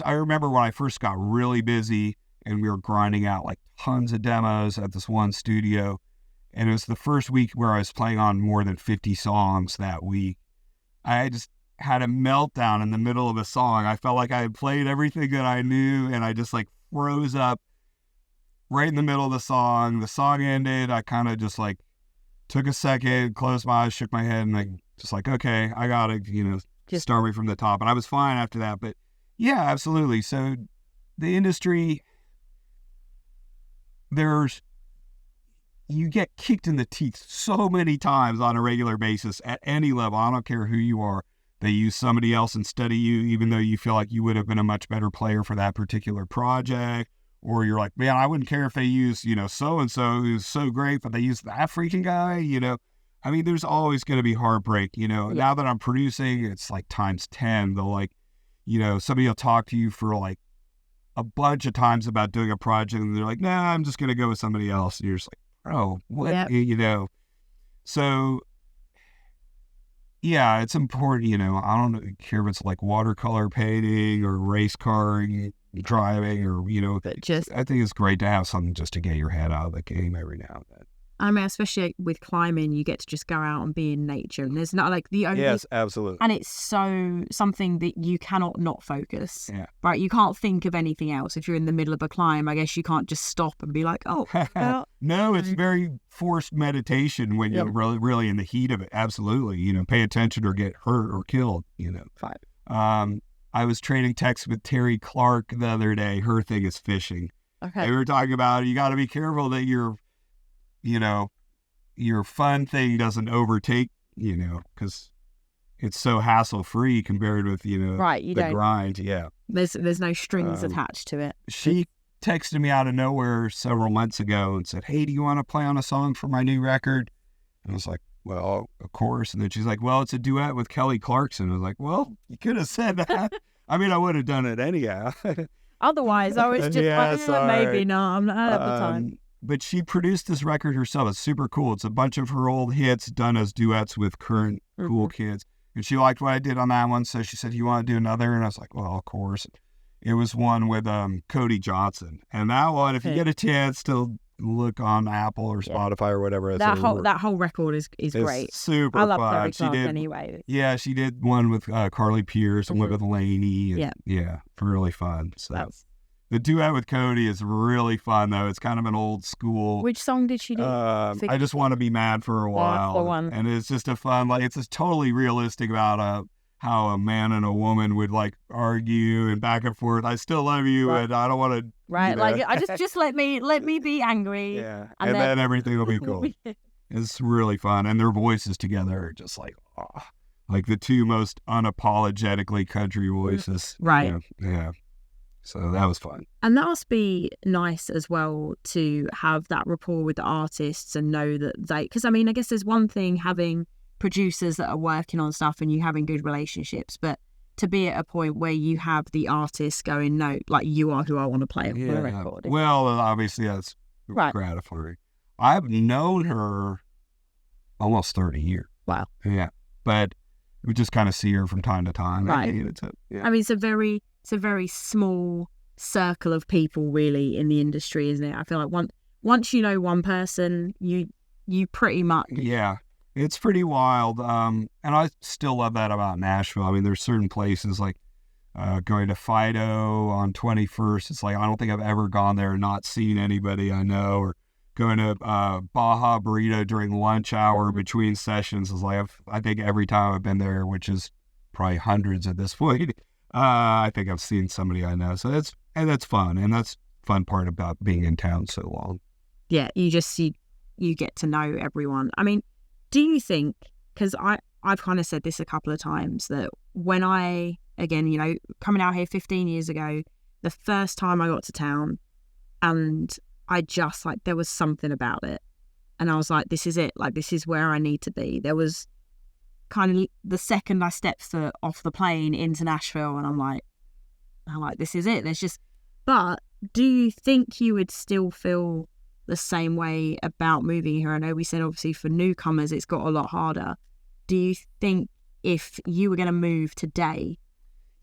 I remember when I first got really busy. And we were grinding out like tons of demos at this one studio. And it was the first week where I was playing on more than 50 songs that week. I just had a meltdown in the middle of a song. I felt like I had played everything that I knew, and I just like froze up right in the middle of the song. The song ended. I kind of just like took a second, closed my eyes, shook my head, and like just like, okay, I got to, start me from the top. And I was fine after that. But yeah, absolutely. So the industry... you get kicked in the teeth so many times on a regular basis at any level. I don't care who you are. They use somebody else instead of you, even though you feel like you would have been a much better player for that particular project. Or you're like, man, I wouldn't care if they use, so-and-so who's so great, but they use that freaking guy, I mean, there's always going to be heartbreak, Now that I'm producing, it's like times 10. They'll like, somebody will talk to you for like a bunch of times about doing a project, and they're like, nah, I'm just going to go with somebody else. And you're just like, bro, what, So, yeah, it's important, I don't care if it's like watercolor painting or race car driving or, but just, I think it's great to have something just to get your head out of the game every now and then. I mean, especially with climbing, you get to just go out and be in nature, and there's not like the only... Yes, absolutely. And it's something that you cannot not focus. Yeah. Right? You can't think of anything else. If you're in the middle of a climb, I guess you can't just stop and be like, oh, well... No, it's very forced meditation when you're really in the heat of it. Absolutely. Pay attention or get hurt or killed, Fine. I was trading texts with Terry Clark the other day. Her thing is fishing. Okay. And we were talking about, you got to be careful that your fun thing doesn't overtake because it's so hassle-free compared with, Right, you the don't. grind. Yeah. There's no strings attached to it. She texted me out of nowhere several months ago and said, "Hey, do you want to play on a song for my new record?" And I was like, "Well, of course." And then she's like, "Well, it's a duet with Kelly Clarkson." I was like, "Well, you could have said that." I mean, I would have done it anyhow. Otherwise, I was just maybe not. I'm not at the time. But she produced this record herself. It's super cool. It's a bunch of her old hits done as duets with current cool kids. And she liked what I did on that one, so she said, "You want to do another?" And I was like, "Well, of course." It was one with Cody Johnson. And that one, if you get a chance to look on Apple or Spotify or whatever. That whole record is great. Super I love fun. Kelly Clark anyway. Yeah, she did one with Carly Pierce and one with Lainey. And, yeah, really fun. So the duet with Cody is really fun, though. It's kind of an old school. Which song did she do? I Just Want to Be Mad for a While. The one. And it's just a fun, it's just totally realistic about how a man and a woman would argue and back and forth. I still love you, and I don't want to. Right, I just let me be angry. Yeah, and then everything will be cool. It's really fun, and their voices together are just like the two most unapologetically country voices. Right. Yeah. So that was fun. And that must be nice as well to have that rapport with the artists and know that because I mean, I guess there's one thing having producers that are working on stuff and you having good relationships, but to be at a point where you have the artist going, "No, you are who I want to play on the record." Well, obviously that's gratifying. I've known her almost 30 years. Wow. Yeah. But we just kind of see her from time to time. Right. I mean, it's a very small circle of people really in the industry, isn't it? I feel like once you know one person, you pretty much. Yeah. It's pretty wild. And I still love that about Nashville. I mean, there's certain places going to Fido on 21st. It's I don't think I've ever gone there and not seen anybody I know, or going to Baja Burrito during lunch hour between sessions. Is I think every time I've been there, which is probably hundreds at this point, I think I've seen somebody I know. So that's fun. And that's fun part about being in town so long. Yeah. You get to know everyone. I mean, do you think, because I've kind of said this a couple of times, that when I, again, coming out here 15 years ago, the first time I got to town, and I just there was something about it. And I was like, this is it. This is where I need to be. There was kind of the second I stepped off the plane into Nashville, and I'm like, this is it. But do you think you would still feel the same way about moving here? I know we said obviously for newcomers it's got a lot harder. Do you think if you were going to move today?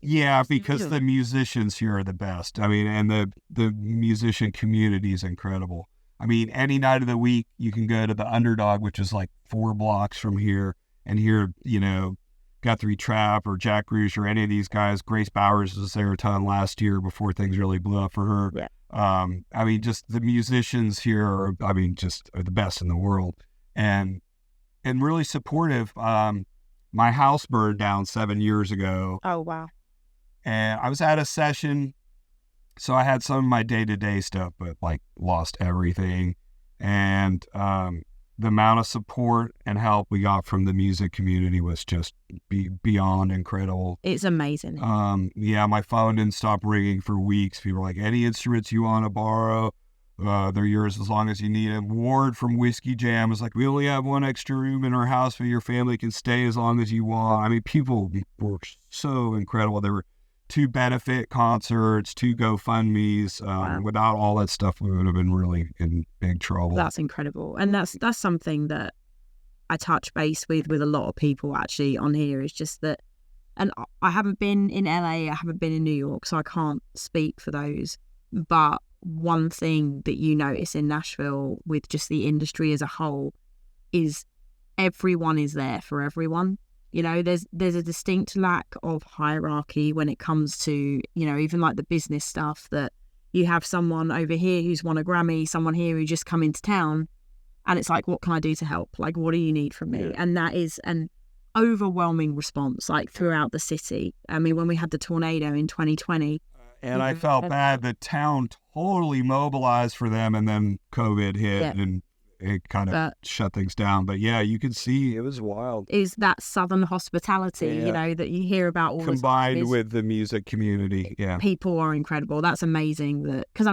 Yeah, because the musicians here are the best. I mean, and the musician community is incredible. I mean, any night of the week you can go to the Underdog, which is 4 blocks from here, and hear Guthrie Trapp or Jack Rouge or any of these guys. Grace Bowers was there a ton last year before things really blew up for her. Yeah. I mean, just the musicians here are the best in the world, and really supportive. My house burned down 7 years ago. Oh, wow. And I was at a session, so I had some of my day-to-day stuff, but lost everything. And the amount of support and help we got from the music community was just beyond incredible. It's amazing. Yeah, my phone didn't stop ringing for weeks. People were like, "Any instruments you want to borrow? They're yours as long as you need them." Ward from Whiskey Jam was like, "We only have one extra room in our house, but your family can stay as long as you want." I mean, people were so incredible. There were 2 benefit concerts, 2 GoFundMes. Wow. Without all that stuff, we would have been really in big trouble. That's incredible. And that's something that I touch base with a lot of people actually on here, is just that, and I haven't been in LA, I haven't been in New York, so I can't speak for those. But one thing that you notice in Nashville with just the industry as a whole is everyone is there for everyone. There's a distinct lack of hierarchy when it comes to, even the business stuff, that you have someone over here who's won a Grammy, someone here who just come into town, and it's what can I do to help? What do you need from me? Yeah. And that is an overwhelming response, throughout the city. I mean, when we had the tornado in 2020. And I felt bad. The town totally mobilized for them, and then COVID hit, and it kind of shut things down. But yeah, you can see it was wild. Is that Southern hospitality, that you hear about all combined the time, with the music community. Yeah, people are incredible. That's amazing. Because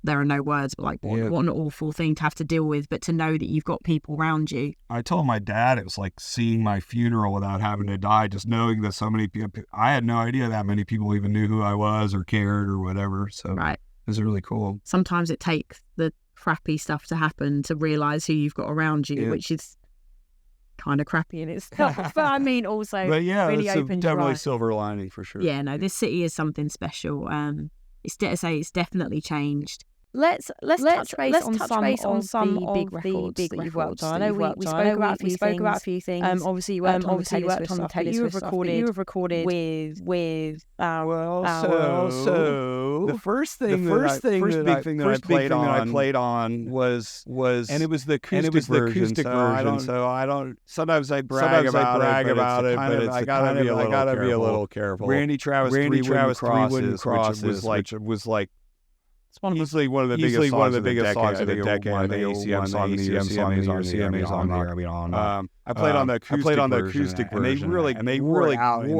there are no words, but like what an awful thing to have to deal with. But to know that you've got people around you. I told my dad it was like seeing my funeral without having to die, just knowing that so many people. I had no idea that many people even knew who I was or cared or whatever. So it was really cool. Sometimes it takes the crappy stuff to happen to realize who you've got around you, which is kind of crappy in itself. But I mean, also, really opened your definitely eyes. Silver lining for sure. Yeah, no, this city is something special. It's definitely changed. Let's touch base on some of the big records that you've worked on. I know we spoke about a few things. Obviously you worked on the Taylor Swift stuff, but you have recorded with the first big thing that I played on was and it was the acoustic version. So I don't sometimes I brag about it, but I gotta be a little careful. Randy Travis Three Wooden Crosses, which was like easily one of the biggest songs of the decade. The ACM song, the CMA's on there. I played on the acoustic version, and they wore it out in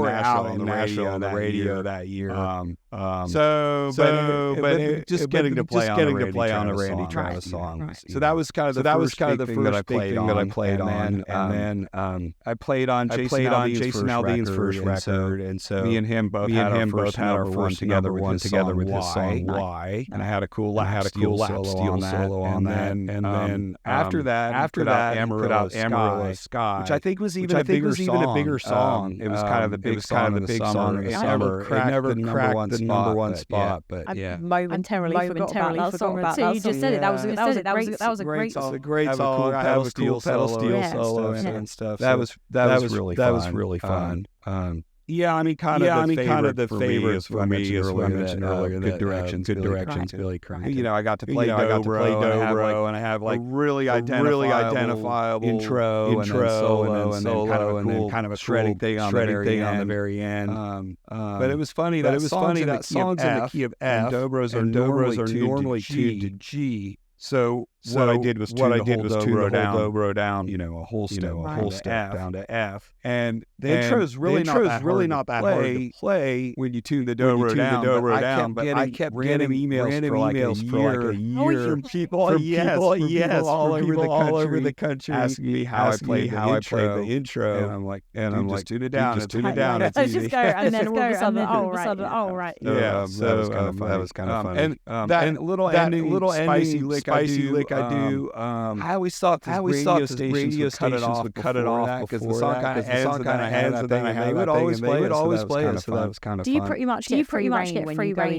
Nashville on the radio that year. Just getting to play on the Randy Travis songs. So that was kind of the first thing that I played on. And then I played on Jason Aldean's first record, and so me and him both had our first number one together with his song Why, and I had a cool lap steel solo on that. And then after that, put out Amarillo Sky. Which I think was even a bigger song. It was kind of the big song ever. It never cracked the number one spot, but I momentarily forgot about that song. You just said it. That was a great song. It's a great song. I have a cool pedal steel solo and stuff. That was really fun. Yeah, I mean, kind of the favorite for me is what I mentioned earlier. Good Directions, Billy Crankton. I got to play Dobro, and I have like a really identifiable intro and then kind of a shredding thing on the very end. But it was funny that songs in the key of F, and Dobros are normally tuned to G. So what I did was tune the whole dobro down, a whole step down to F. And the intro is really not that hard to play when you tune the dobro down. But I kept getting emails for like a year from people all over the country asking me how I played the intro. And I'm like, just tune it down. It's easy. Just go, and then all of a sudden, oh right. Yeah, so that was kind of fun. And that little ending spicy lick I do. I always thought radio stations would cut it off because the song kind of ends, and then they would always play it. So that was kind of fun. Do you pretty much get free reign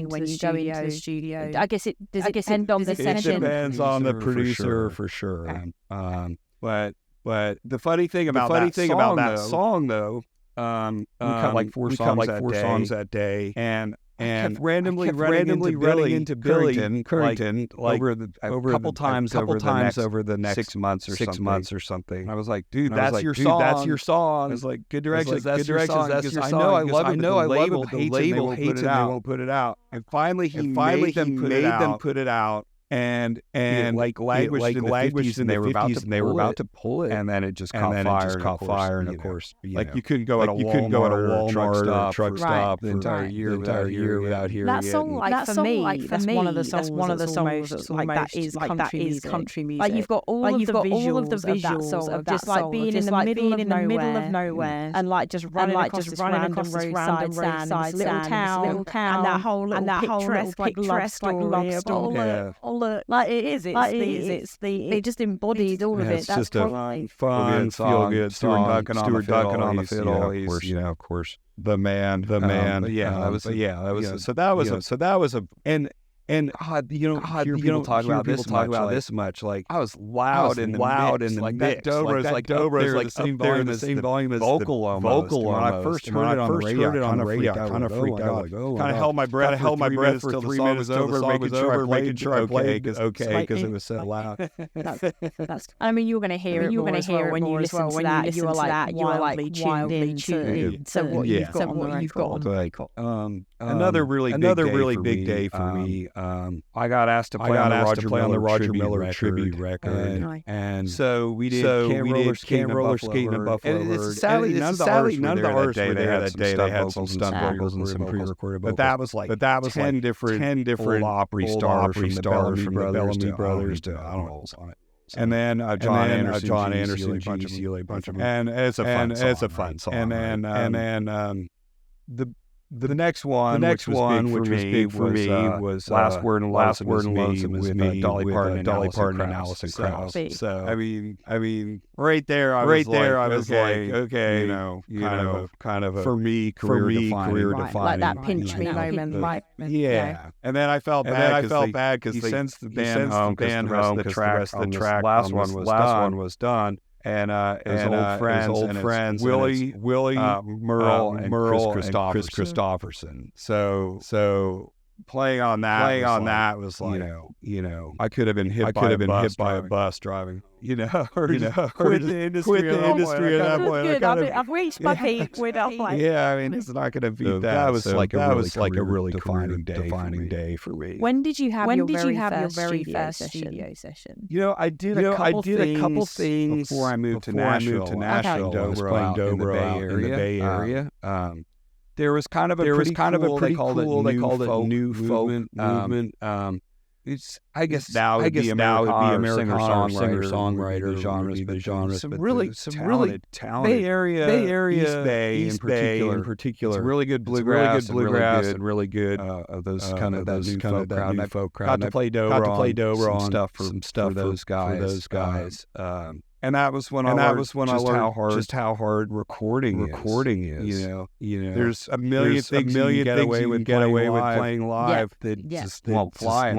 when you go into the studio? I guess it depends on the session. It depends on the producer for sure. But the funny thing about that song though, we cut like four songs that day, and I kept randomly running into Billy Currington like over a couple times over the next 6 months or something. And I was like, dude, that's your song. I was like, Good Directions, that's your song. I know I love it. The label hates it. They won't put it out. And finally, he made them put it out. And like language in the 50s, and they were about to pull it, and then it just caught fire. And of course, like you couldn't go at a Walmart or truck stop the entire year without hearing that song. That's one of the songs that's like that is country music. Like you've got all of the visuals of just like being in the middle of nowhere, and like just running across this random roadside sand, little town, and that whole picturesque love story. They just embodied all of it. That's just a fun, feel good song. Stuart Duncan on the fiddle. Of course, the man. And you don't talk about this much. Like I was loud in the mix. Like that Dobro's like the same volume as vocal almost. When I first heard it on the radio, I kind of freaked out. Kind of held my breath till the song was over, making sure I played because it was so loud. I mean, you're going to hear it when you listen to that. You are like wildly tuned in to what you've got on the record. Another really big day for me. I got asked to play on the Roger Miller tribute record, and so we did camp roller skating in Buffalo. And sadly, none of the artists were there that day. They had some stunt vocals and some pre-recorded vocals. But that was 10 different old Opry stars from the Bellamy Brothers to I don't know on it. And then John Anderson, G. Sealy, a bunch of them. And it's a fun song. And then the next one, which was big for me, was Last Word and Lonesome with Dolly Parton and Alison Krauss. So I mean, right there, I was like, okay, kind of a, for me, career defining, like that pinch me moment, right? Yeah. And then I felt bad because he sent the band home because the rest of the track, last one was done. And his old friends, Willie, Merle, and Chris Christopherson. So playing on that was like, I could have been hit by a bus driving. Quit the industry at that point. I've reached my peak with that point. Yeah, I mean, it's not going to beat that. That was like a really defining day for me. When did you have your very first studio session? I did a couple things before I moved to Nashville. I was playing dobro out in the Bay Area. There was kind of a pretty cool, they called it new folk movement. It's I guess now it would be American singer-songwriter genres, some really talented Bay Area, East Bay in particular. It's really good bluegrass and really good of those kind of that new folk crowd. Got to play dobro on some stuff for those guys. And that was when I learned just how hard recording is. There's a million things you can get away with playing live that just won't fly in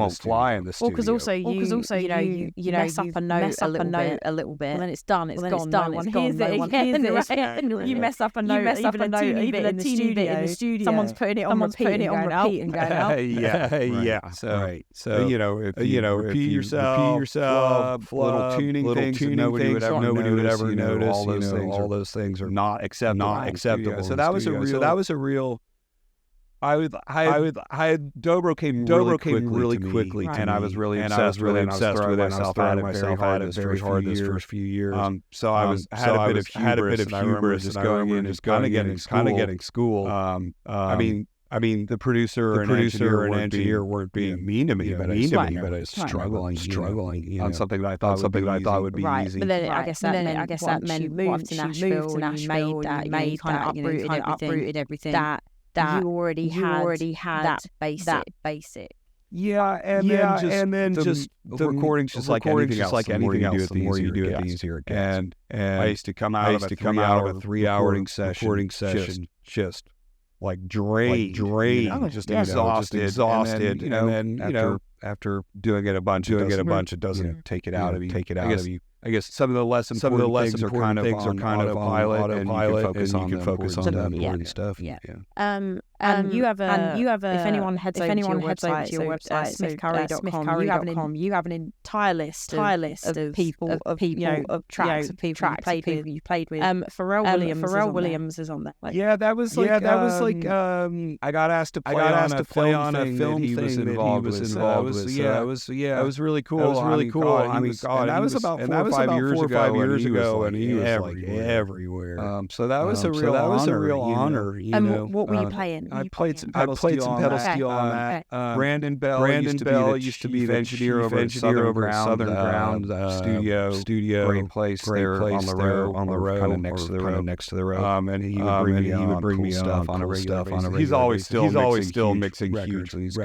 the studio. Because also you mess up a note a little bit, and then it's done. It's gone. No one hears it. You mess up a note, even a teeny bit in the studio. Someone's putting it on repeat and going out. Yeah. So repeat yourself, little tuning things. Nobody would ever notice. All those things are not acceptable. So that was a real. Dobro came really quickly, and I was really obsessed with it. I was throwing myself at it very hard those first few years. So I had a bit of hubris, just going in, just kind of getting schooled. I mean, the producer and engineer weren't being mean to me, but I was struggling on something that I thought would be easy. But then I guess that meant you moved to Nashville, you made that, uprooted everything. That you already had that basic. Yeah, and then just the recording's just like anything else. The more you do it, the easier it gets. And I used to come out of a 3-hour recording session just like drained, just exhausted, and then after doing it a bunch, it doesn't take it out of you. I guess some of the less important things are kind of on autopilot, and you can focus on the important stuff. Yeah. And you have if anyone heads over to your website, smithcurry.com, you have an entire list of people of tracks of people you played with. Pharrell Williams is on there. That was like I got asked to play on a film thing that he was involved with. It was really cool. And that was about 4 or 5 years ago, and he was like everywhere. So that was a real honor. What were you playing? I played some pedal steel on that. Brandon Bell used to be the engineer over at Southern Ground studio. Great place there on the road, kind of next to the road. And he would bring me stuff on a regular basis. He's always still mixing huge records, and he's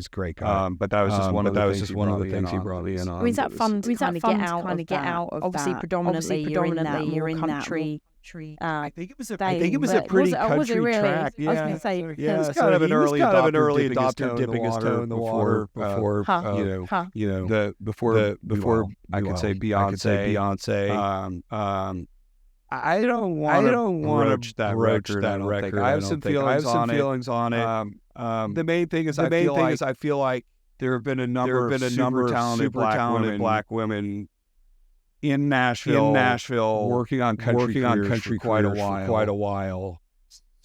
a great guy. But that was just one of the things he brought me in on. Was that fun to kind of get out of obviously that? Predominantly you're in that country. I think it was a pretty country track. Yeah, I was going to say, it was kind of an early adopter dipping his toe in the water before I could say Beyonce. I don't want to broach that record. I have some feelings on it. The main thing is I feel like there have been a number of super talented black women in Nashville, working on country for quite a while.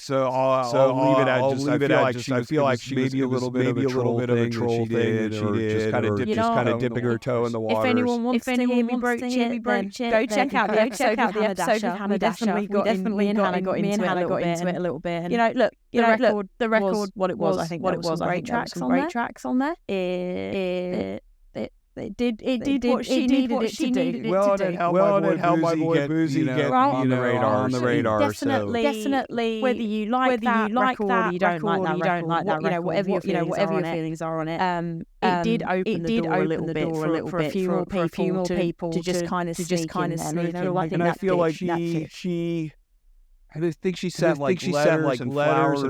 So I'll leave it at just. I feel like she maybe a little bit of a troll thing, or just kind of dipping her toe in the water. If anyone wants to hear me broach it, go check out the episode of Hannah Dasher. We definitely got into it a little bit. You know, look, the record was what it was. I think there was some great tracks on there. It did what she needed it to do. Well, it helped my boy Boozy get on the radar. Definitely. Whether you like that record or you don't like that record, you know, whatever your feelings are on it. It did open the door a little bit for a few more people to just kind of sneak in. And I feel like she. I think she sent letters and flowers to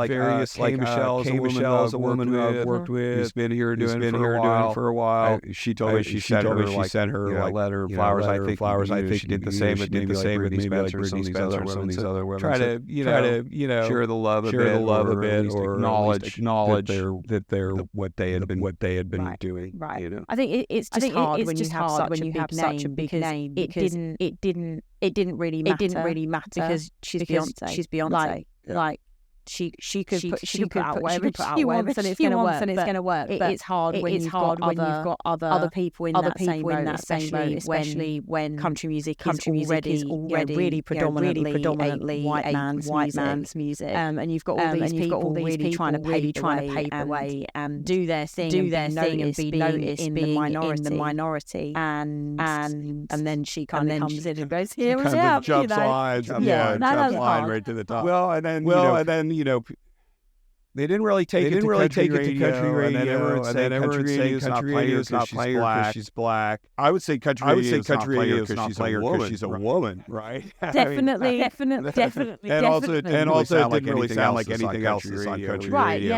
various Kay Michelle's a woman who I've worked with, who's been here doing for a while. She told me she sent her a letter, flowers. I think she did the same, but did the same with maybe like Brittany Spencer or some of these other women. Try to share the love a bit, or acknowledge that they're what they had been doing. Right. You know? I think it's just hard when you have such a big name because it didn't really matter because she's Beyonce. Like she could put out whatever she wants and it's going to work. But it's hard when you've got other people in that same boat, especially when country music is already really predominantly white man's music. And you've got all these people really trying to pave the way and do their thing and be noticed in the minority. And then she kind of comes in and goes, here we go. Jumps line right to the top. Well, and then they didn't really take it to country radio, and then everyone would say country radio is not playing her because she's black. I would say country radio is not playing her because she's a woman, right? Definitely. And also it didn't really sound like anything else that's on country radio.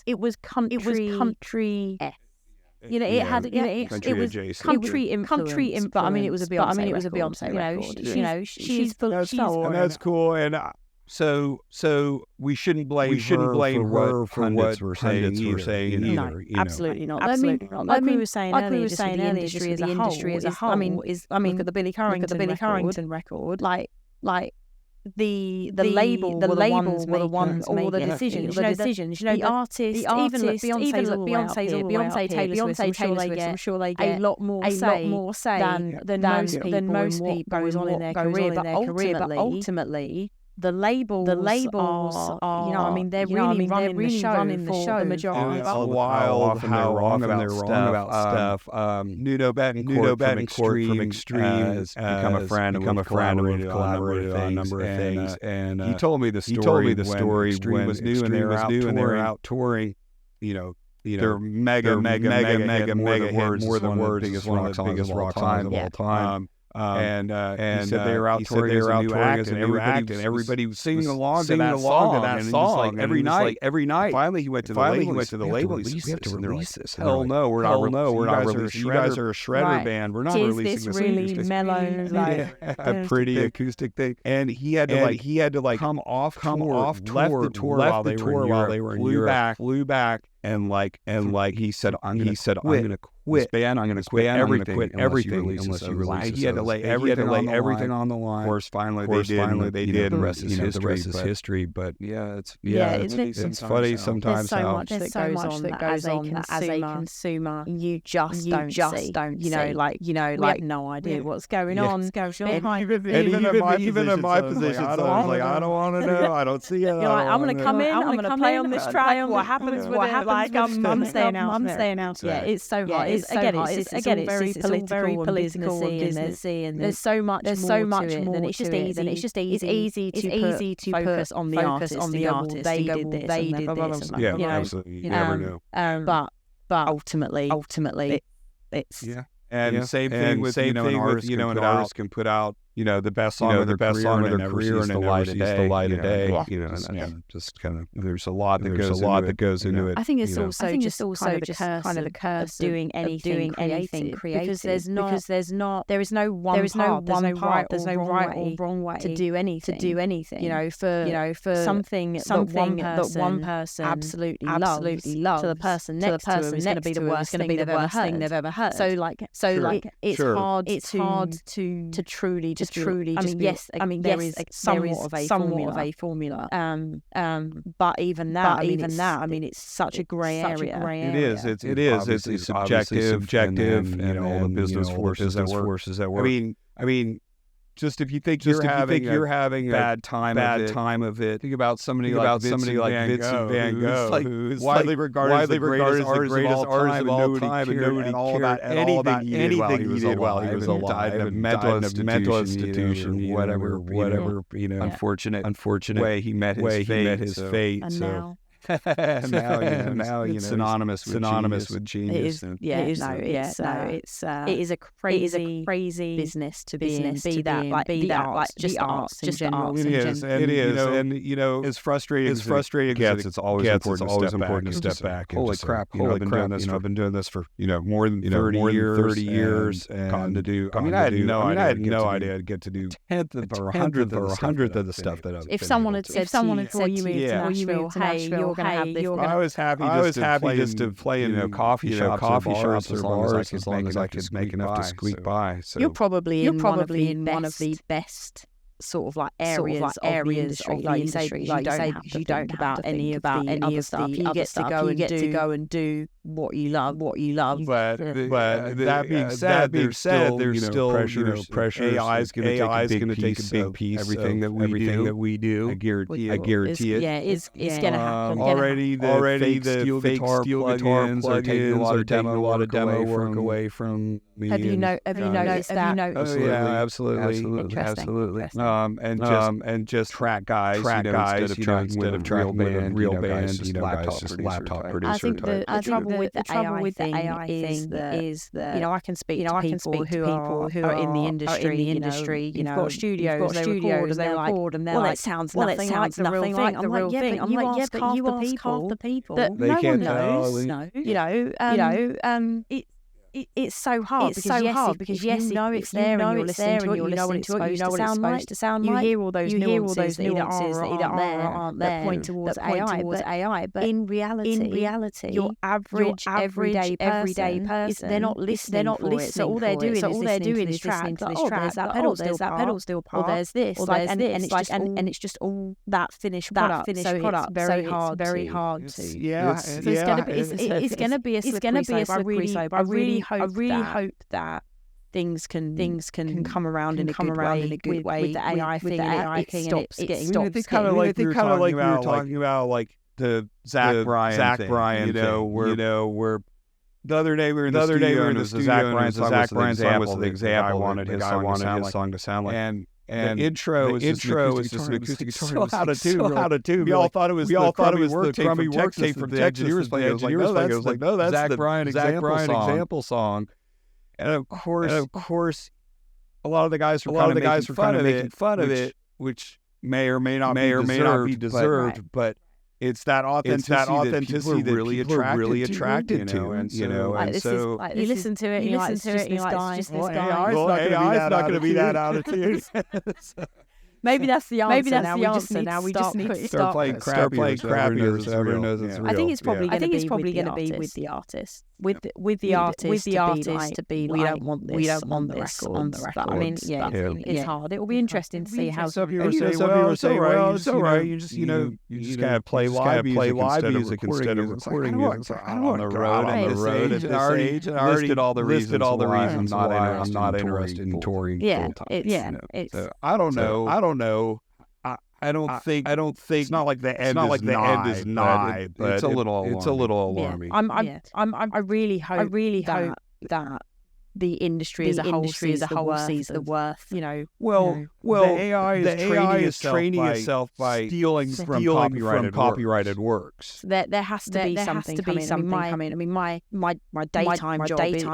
It was country. You know, it had country influence, but I mean, it was a Beyonce record. You know, she's and that's cool. And so we shouldn't blame her for what pundits were saying either. No, absolutely not. Like we were saying earlier, just the industry as a whole. I mean, look at the Billy Currington record. Like the label were the ones all the decisions. You know, the artists, even Beyonce's all Beyonce, Taylor Swift, I'm sure they get a lot more say than most people goes on in their career. But ultimately, the labels are, you know, I mean, they're really running the show. The majority. It's wild how often they're wrong about stuff. Nuno Betancourt from Extreme has become a friend, and we've collaborated on a number of things. And he told me the story when was new and they were out touring. You know, they're mega hit, more than words, biggest rock songs of all time. And he said they were out touring as a new act, and everybody was singing along to that song, and every night. Finally, he went to the label. He said, "We have to release this." Hell no, we're not releasing. You guys are a shredder band. We're not releasing this. This really mellow, a pretty acoustic thing. And he had to come off tour, left the tour while they were in Europe, flew back. And he said, I'm going to quit this band. I'm going to quit everything unless you release it. He had to lay everything on the line. Of course, finally they did. The rest is history. But it's funny sometimes. There's so much that goes on as a consumer. You just don't see. You know, like no idea what's going on. Even in my position, I don't want to know. I don't see it. You're like, I'm going to come in. I'm going to play on this track. What happens with it? Like, I'm staying out. Yeah, it's so hard. It's all very political and businessy, and there's so much more to it. It's just easy to focus on the artist. They did this. Yeah, absolutely. You never know. But ultimately, it's And same thing with an artist can put out the best song of their career and it never sees the light of day. And just kind of there's a lot that goes into it. I think it's also just kind of the curse of doing anything creative because there is no one path, there's no right or wrong way to do anything. You know, for something that one person absolutely loves to the person next to them is going to be the worst thing they've ever heard. So it's hard to truly just truly. Yes, there is somewhat of a formula. But even that, it's such a grey area. It is. It's subjective, and all the business forces that work. I mean. Just if you think you're having bad time of it, think about somebody like Vincent Van Gogh, who's widely regarded as the greatest artist of all time, and nobody cared anything he did while he was alive. Died in a mental institution, whatever. Unfortunate way he met his fate. So. Now it's synonymous with genius. It is a crazy business to be in. Be that just arts in general. It is, and as frustrating as it gets, it's always important to step back. Holy crap! I've been doing this for more than 30 years, and gotten to do. I had no idea I'd get to do 10th or 100th of the stuff that I've. If someone had said to you moved to Nashville, hey, you're going to have this. I was happy just to play in coffee shops or bars as long as I could make enough to squeak by. So you're probably in one of the best sort of like areas of the industry, like you say, because you don't have to think about any of stuff. You get to go and do what you love. But that being said, there's still pressure. AI is going to take a big piece of everything that we do. I guarantee it. Yeah, it's going to happen. Already the fake steel guitar plugins are taking a lot of demo work away from me. Have you noticed that? Oh yeah, absolutely. And just track guys, instead of real band, just laptop producer. I think the trouble with the AI thing is that I can speak to people who are in the industry. You've got studios, they record, and they're like, well, it sounds nothing like the real thing. I'm like, yeah, but you ask half the people that no one knows. It's so hard because yes, you know it's there and you're listening to it, you know what it's supposed to sound like. You hear all those nuances that either aren't there that point towards AI. But in reality, your average everyday person, they're not listening for it. So all they're doing is listening to this track. There's that pedal still part. Or there's this. And it's just all that finished product. So it's very hard to. Yeah. So it's going to be a slippery slope. I really hope that things can come around in a good way with the AI thing. It stops getting. Kind of like we were talking about, like the Zach Bryan thing. Where the other day we were in the studio, and it was the Zach Bryan song was the example. I wanted his song to sound like. And the intro is just an acoustic guitar. So out of tune. We all thought it was the crummy work tape from Texas. The engineers playing. It was like, no, that's the Zach Bryan example song. And of course, a lot of the guys were kind of making fun of it, which may or may not be deserved, but it's that authenticity that people are really attracted to, and so you listen to it, it's just this guy. AI's not going to be that out of tune. Maybe that's the answer. Now we just need to start playing crappy or whatever knows it's real. I think it's probably going to be with the artist. With the artist to be like, we don't want this on the records. But I mean, it's hard. It will be interesting to see how some people say, well, it's all right. You just kind of play live music instead of recording music on the road at this age. And I already listed all the reasons why I'm not interested in touring full time. I don't know. I don't think it's not like the end is nigh, but it's a little alarming. I really hope that the industry as a whole sees the worth. The AI is training itself by stealing from copyrighted works. There has to be something coming. I mean, my daytime job is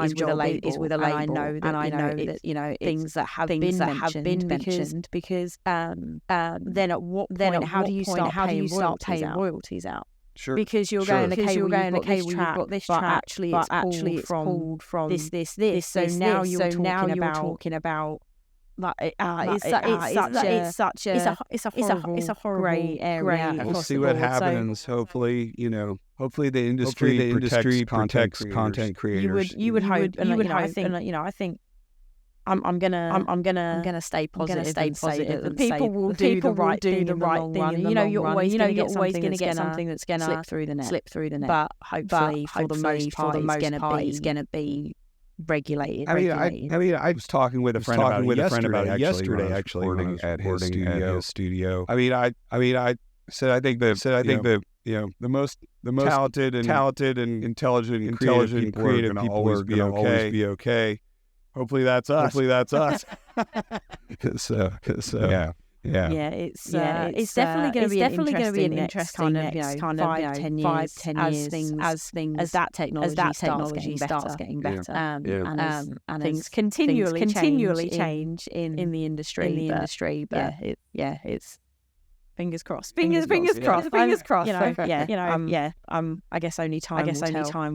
with a label, and I know that things that have been mentioned because then at what point how do you start paying royalties out? Sure. Because you're going, okay, we've got this track, actually it's pulled from this. So now you're talking about like it's a horrible grey area. We'll see what happens. Hopefully the industry protects content creators. You would hope, and I think I'm gonna stay positive. And people will do the right thing in the long run. You know, you're always gonna get something that's gonna slip through the net. But hopefully, for the most part, it's gonna be regulated. I mean, I was talking with a friend about it yesterday, actually, recording at his studio. I said I think the most talented and intelligent and creative people are going to always be okay. Hopefully that's us. So yeah. It's definitely going to be an interesting next kind of 5-10 years as that technology starts getting better, and things continually change in the industry. But it's fingers crossed. Fingers crossed. I guess only time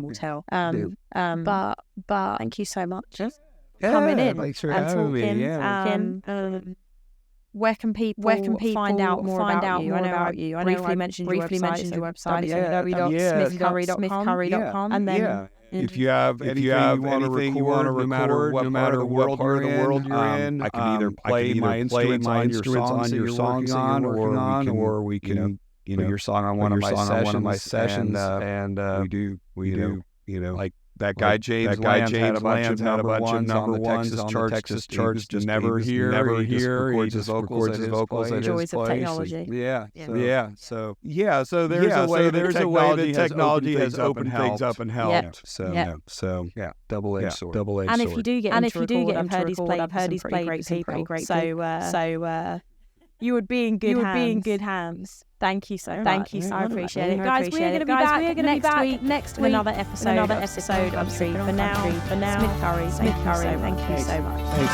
will tell. But thank you so much. Coming in thanks for and having talking. me. Where can people find out more about you? I know briefly mentioned your website, www.smithcurry.com, and then if you have anything you want to record, no matter the world you're in, I can either play my instruments on your songs that you're working on, or we can put your song on one of my sessions, and we do like. That guy James Lance had a bunch of number ones on the Texas charts. Just never hear. He records his vocals at his place. Of technology. Yeah. So there's a way that technology has opened things up and helped. So double-edged sword. And if you do get into record, I've heard he's played great people. So you would be in good hands. Thank you so much. I appreciate it. Guys, we're going to be back next week with another episode of Sippin. For now, Smith Curry, thank you so much. Thanks.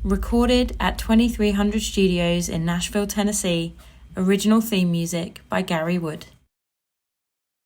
Recorded at 2300 Studios in Nashville, Tennessee. Original theme music by Gary Wood.